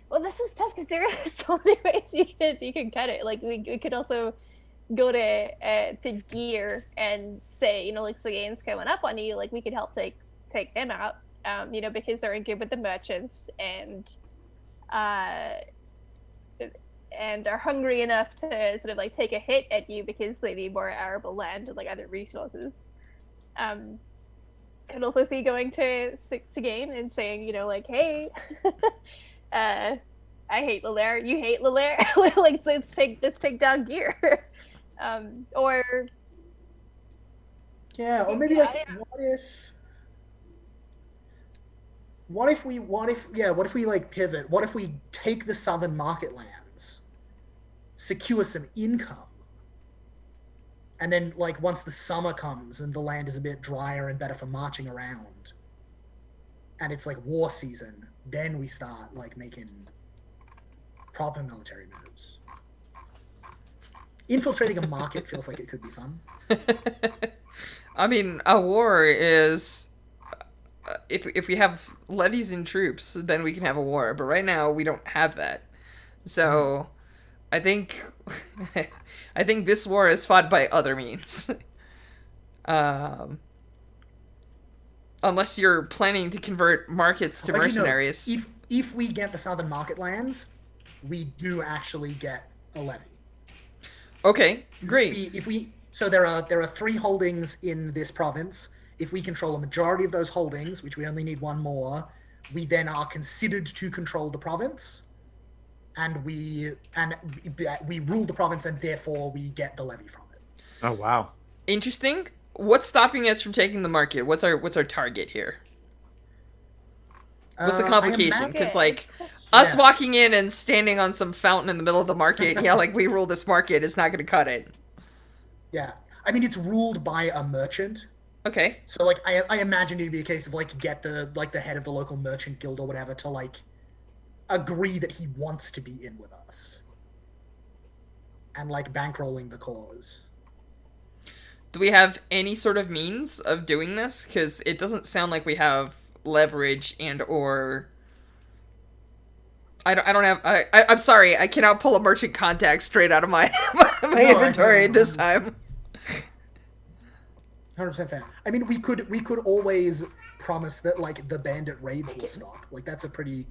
Well, this is tough because there are so many ways you can cut it. Like we could also go to Gear and say, you know, like Sigane's coming up on you. Like we could help take them out. You know, because they're in good with the merchants and are hungry enough to sort of like take a hit at you because they need more arable land and like other resources. Could also see going to Sigane and saying, you know, like, hey, I hate Lalaire, you hate Lalaire. Like let's take down Gear. Or Yeah, or maybe Yeah, like yeah. what if we like pivot? What if we take the southern market lands, secure some income, and then like once the summer comes and the land is a bit drier and better for marching around, and it's like war season, then we start like making proper military moves. Infiltrating a market feels like it could be fun. I mean, a war is if we have levies and troops, then we can have a war. But right now, we don't have that. So, I think this war is fought by other means. Unless you're planning to convert markets to But, you know, mercenaries. if we get the southern market lands, we do actually get a levy. Okay, great. So there are 3 holdings in this province. If we control a majority of those holdings, which we only need 1 more, we then are considered to control the province, and we rule the province, and therefore we get the levy from it. Oh wow. Interesting. What's stopping us from taking the market? What's our target here? What's the I complication? imagine- Because like us Yeah. walking in and standing on some fountain in the middle of the market, yeah, like we rule this market is not going to cut it. Yeah, I mean it's ruled by a merchant. Okay. So like I imagine it'd be a case of like get the head of the local merchant guild or whatever to like agree that he wants to be in with us. And like bankrolling the cause. Do we have any sort of means of doing this? Because it doesn't sound like we have leverage and or. I don't have. I'm sorry. I cannot pull a merchant contact straight out of my inventory this time. 100% fair. I mean, we could always promise that like the bandit raids will stop. Like that's a pretty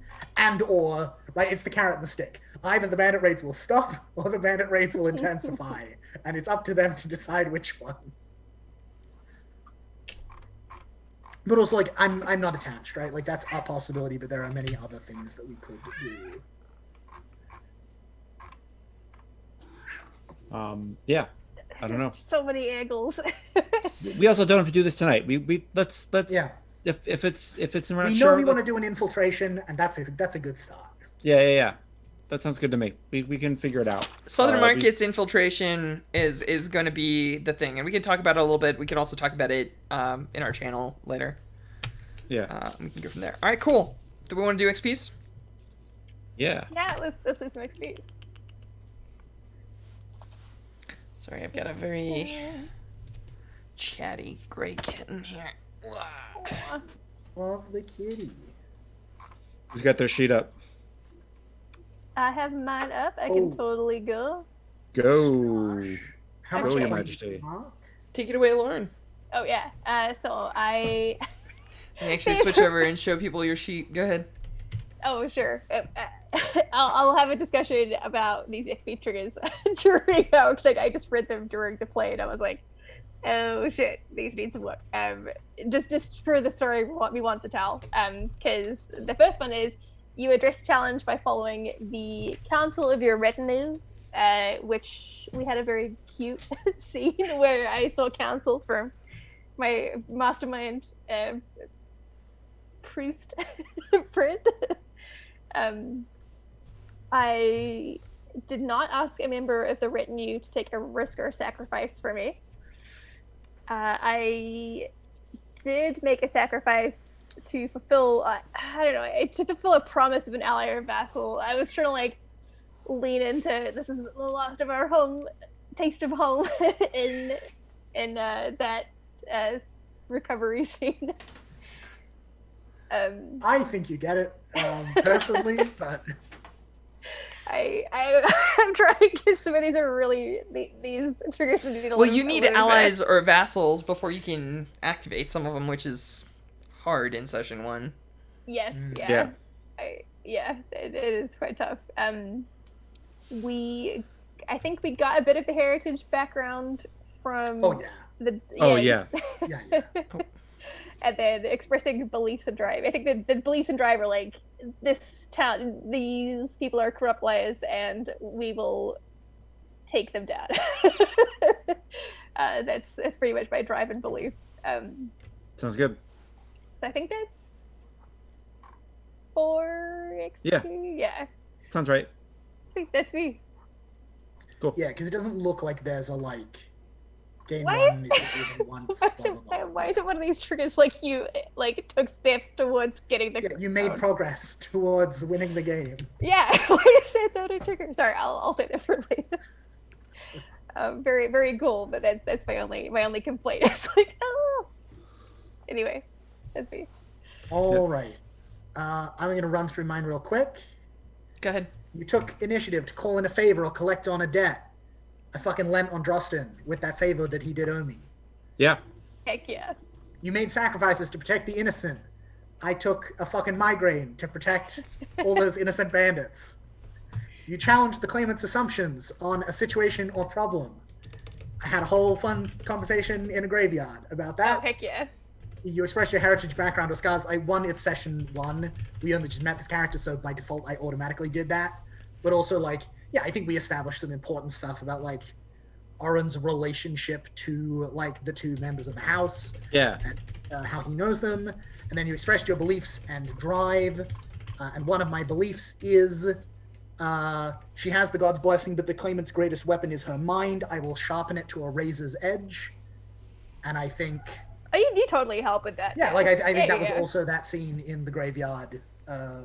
or right. It's the carrot and the stick. Either the bandit raids will stop or the bandit raids will intensify, and it's up to them to decide which one. But also, like, I'm not attached, right? Like that's a possibility, but there are many other things that we could do. Yeah. I don't know. So many angles. We also don't have to do this tonight. Let's Yeah. If it's around. We know we want to do an infiltration, and that's a good start. Yeah. That sounds good to me. We can figure it out. Southern Market's infiltration is going to be the thing, and we can talk about it a little bit. We can also talk about it in our channel later. Yeah. We can go from there. All right, cool. Do we want to do XPs? Yeah. Yeah, let's do some XPs. Sorry, I've got a very chatty gray kitten here. Aw. Love the kitty. Who's got their sheet up? I have mine up. I can totally go. Go. How Go, much Your time Majesty. Mark? Take it away, Lauren. Oh yeah. So I. You actually switch over and show people your sheet. Go ahead. Oh sure. I'll have a discussion about these XP triggers during because I just read them during the play and I was like, oh shit, these need some work. Just for the story we want to tell. Because the first one is you address challenge by following the counsel of your retinue, which we had a very cute scene where I saw counsel from my mastermind priest print. I did not ask a member of the retinue to take a risk or a sacrifice for me. I did make a sacrifice to fulfill, I don't know, to fulfill a promise of an ally or vassal. I was trying to like lean into this is the last of our home, taste of home in that recovery scene. I think you get it, personally, but I'm trying because some of these are really these triggers need to. Well, you need allies or vassals before you can activate some of them, which is hard in session 1. Yes, Yeah. It is quite tough. I think we got a bit of the heritage background from. oh yeah, Yeah. yeah. And then expressing beliefs and drive. I think the beliefs and drive are like this town. These people are corrupt liars, and we will take them down. That's pretty much my drive and belief. Sounds good. So I think that's 4 XP. Yeah. Sounds right. Sweet. That's me. Cool. Yeah, because it doesn't look like there's a like gain Why? 1 if you even once. Blah, blah, blah. Why is it one of these triggers like you like took steps towards getting the? Yeah, you made progress towards winning the game. Yeah. Why is that not a trigger? Sorry, I'll say that for later. Very very cool, but that's my only complaint. It's like oh. Anyway, that's me. All right. I'm going to run through mine real quick. Go ahead. You took initiative to call in a favor or collect on a debt. I fucking lent on Drostin with that favor that he did owe me. Yeah. Heck yeah. You made sacrifices to protect the innocent. I took a fucking migraine to protect all those innocent bandits. You challenged the claimant's assumptions on a situation or problem. I had a whole fun conversation in a graveyard about that. Oh heck yeah. You expressed your heritage, background, or scars. It's session 1. We only just met this character, so by default, I automatically did that. But also, like, yeah, I think we established some important stuff about, like, Oren's relationship to, like, the 2 members of the house. Yeah. And how he knows them. And then you expressed your beliefs and drive. And one of my beliefs is she has the god's blessing, but the claimant's greatest weapon is her mind. I will sharpen it to a razor's edge. And I think... Oh, you totally help with that. Yeah, like I think that was yeah. also that scene in the graveyard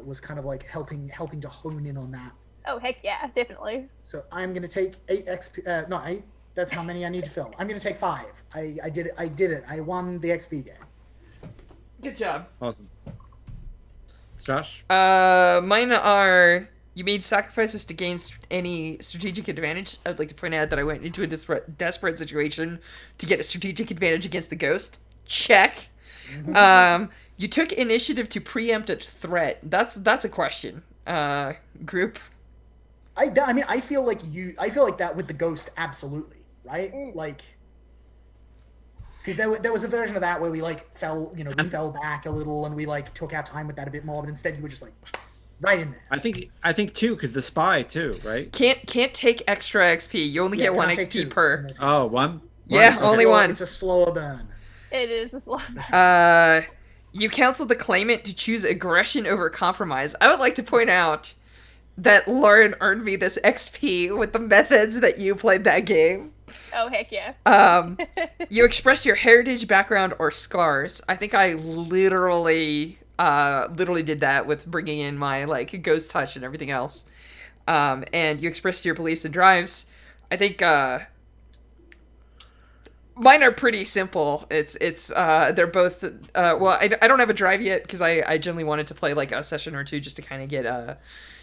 was kind of like helping to hone in on that. Oh heck yeah, definitely. So I'm gonna take 8 XP. Not 8. That's how many I need to fill. I'm gonna take 5. I did it. I did it. I won the XP game. Good job. Awesome. Josh? Mine are you made sacrifices to gain any strategic advantage. I'd like to point out that I went into a desperate situation to get a strategic advantage against the ghost. Check. You took initiative to preempt a threat. That's a question. Group. I mean, I feel like that with the ghost, absolutely, right? Like, because there was a version of that where we like fell back a little and we like took our time with that a bit more, but instead you were just like right in there. I think too, because the spy too, right? Can't take extra XP. You only get 1 XP per. Oh, one? Yeah, only one. It's a slower burn. It is a slot. You counseled the claimant to choose aggression over compromise. I would like to point out that Lauren earned me this XP with the methods that you played that game. Oh heck yeah. You expressed your heritage, background, or scars. I think I literally did that with bringing in my like ghost touch and everything else. And you expressed your beliefs and drives. I think mine are pretty simple. It's they're both well, I don't have a drive yet because I generally wanted to play like a session or two just to kind of get a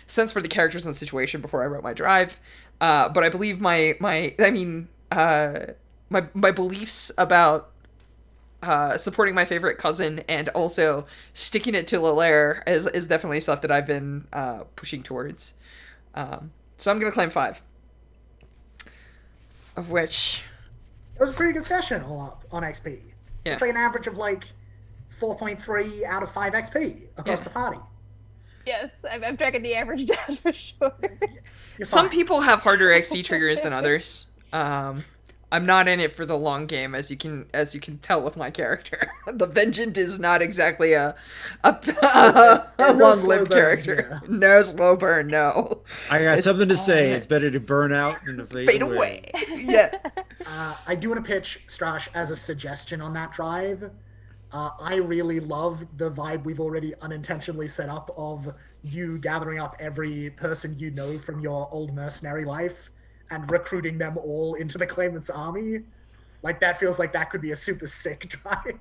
sense for the characters and the situation before I wrote my drive. But I believe my beliefs about supporting my favorite cousin and also sticking it to Lalaire is definitely stuff that I've been pushing towards. So I'm gonna claim 5, of which It was a pretty good session all up on XP. Yeah. It's like an average of like 4.3 out of 5 XP across the party. Yes, I'm tracking the average down for sure. some people have harder XP triggers than others. I'm not in it for the long game, as you can tell with my character. The Vengeant is not exactly a long-lived character. No slow burn, no. I got something to say. It's better to burn out than to fade away. Yeah. I do want to pitch Strash as a suggestion on that drive. I really love the vibe we've already unintentionally set up of you gathering up every person you know from your old mercenary life and recruiting them all into the claimant's army. Like, that feels like that could be a super sick drive.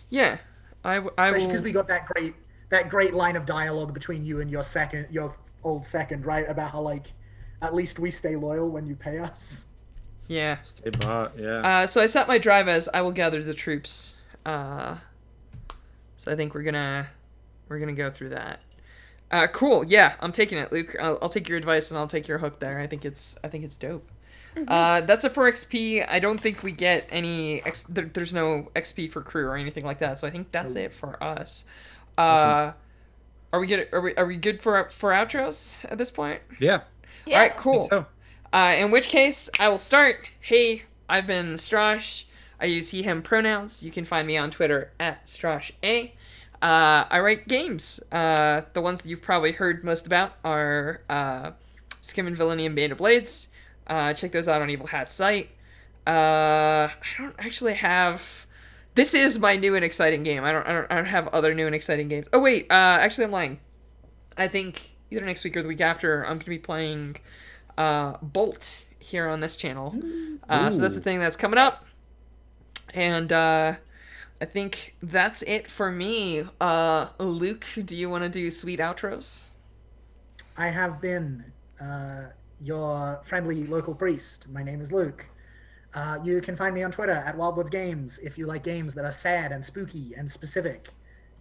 Yeah. Especially because we got that great line of dialogue between you and your old second, right? About how, like, at least we stay loyal when you pay us. Yeah. Stay bot, yeah. So I set my drive as I will gather the troops. So I think we're gonna go through that. Cool. Yeah, I'm taking it, Luke. I'll take your advice and I'll take your hook there. I think it's dope. That's it for XP. I don't think we get any. There's no XP for crew or anything like that. So I think that's it for us. Are we good? Are we good for outros at this point? Yeah. All right. Cool. So. In which case, I will start. Hey, I've been Strash. I use he/him pronouns. You can find me on Twitter at StrashA. I write games. The ones that you've probably heard most about are Skim and Villainy and Band of Blades. Check those out on Evil Hat's site. I don't actually have. This is my new and exciting game. I don't have other new and exciting games. Oh wait, actually I'm lying. I think either next week or the week after I'm gonna be playing Bolt here on this channel. So that's the thing that's coming up. And I think that's it for me. Luke, do you want to do sweet outros? I have been your friendly local priest. My name is Luke. You can find me on Twitter at Wildwoods Games if you like games that are sad and spooky and specific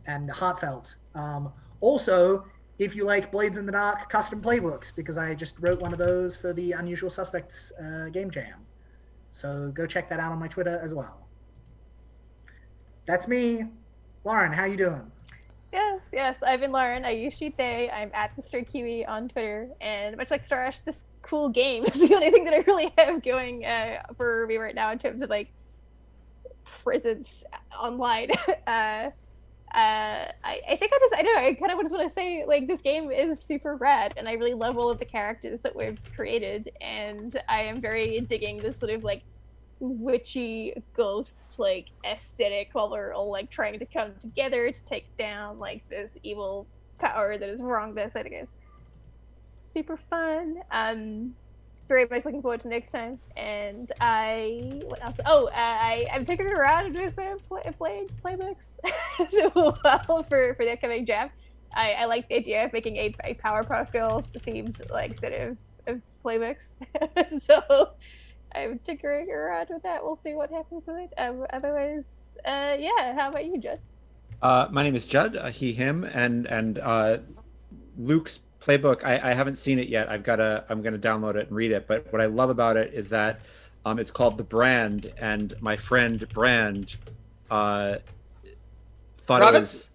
and heartfelt. Also, if you like Blades in the Dark custom playbooks, because I just wrote one of those for the Unusual Suspects game jam. So go check that out on my Twitter as well. That's me. Lauren, how you doing? Yes, I've been Lauren. I use she, they. I'm at Mr. Kiwi on Twitter. And much like Starash, this cool game is the only thing that I really have going for me right now in terms of like presence online. I think I kind of just want to say like this game is super rad and I really love all of the characters that we've created and I am very digging this sort of like witchy ghost like aesthetic while we're all like trying to come together to take down like this evil power that has wronged us, I guess. Super fun. Very much looking forward to next time. And what else? I'm taking it around with some Blades playbooks for the upcoming jam. I like the idea of making a Powerpuff Girls themed like set of playbooks. So I'm tinkering around with that. We'll see what happens with it. Otherwise, yeah. How about you, Judd? My name is Judd. He, him, and Luke's playbook. I haven't seen it yet. I'm gonna download it and read it. But what I love about it is that it's called The Brand, and my friend Brand thought Robbins? it was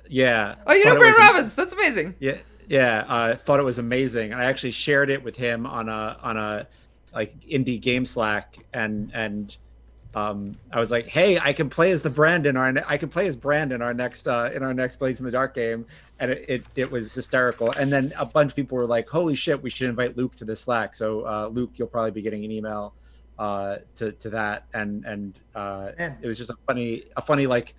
yeah. Oh, you know Brand Robbins? That's amazing. Yeah. Thought it was amazing. I actually shared it with him on a like indie game Slack, and I was like, hey, I can play as Brand in our next Blades in the Dark game, and it was hysterical. And then a bunch of people were like, holy shit, we should invite Luke to the Slack. So Luke, you'll probably be getting an email to that, and it was just a funny like,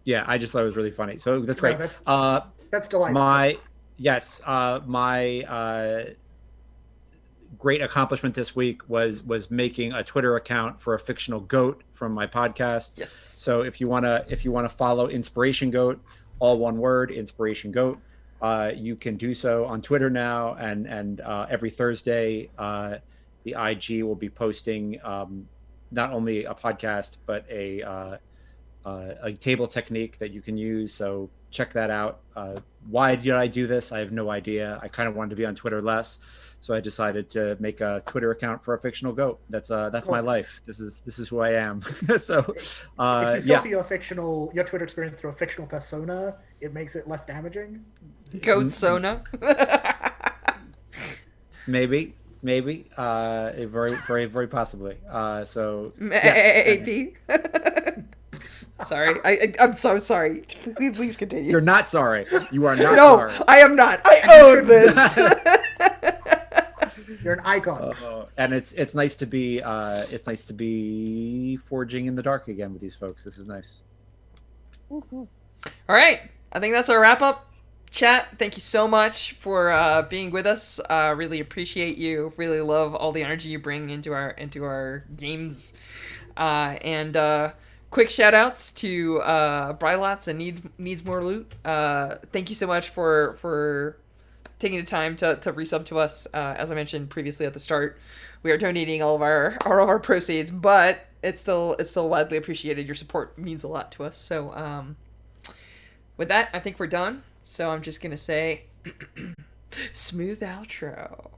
yeah, I just thought it was really funny. So that's great. No, that's delightful. My great accomplishment this week was making a Twitter account for a fictional goat from my podcast. Yes. So if you wanna follow Inspiration Goat, all one word, Inspiration Goat, you can do so on Twitter now, and every Thursday the IG will be posting not only a podcast but a table technique that you can use. So check that out. Why did I do this? I have no idea. I kind of wanted to be on Twitter less, so I decided to make a Twitter account for a fictional goat. That's my life. This is who I am. So if you filter your Twitter experience through a fictional persona, it makes it less damaging. Goat Sona. Maybe. Very, very, very possibly. So Maybe. Sorry, I'm so sorry. Please continue. You're not sorry. You are not no, sorry. I am not. I own this. You're an icon. And it's nice to be forging in the dark again with these folks. This is nice. Mm-hmm. All right, I think that's our wrap up. Chat, thank you so much for being with us. Really appreciate you. Really love all the energy you bring into our games. And quick shout outs to Brylots and Needs More Loot. Thank you so much for taking the time to resub to us. As I mentioned previously at the start, we are donating all of our proceeds, but it's still widely appreciated. Your support means a lot to us. So with that, I think we're done. So I'm just gonna say smooth outro.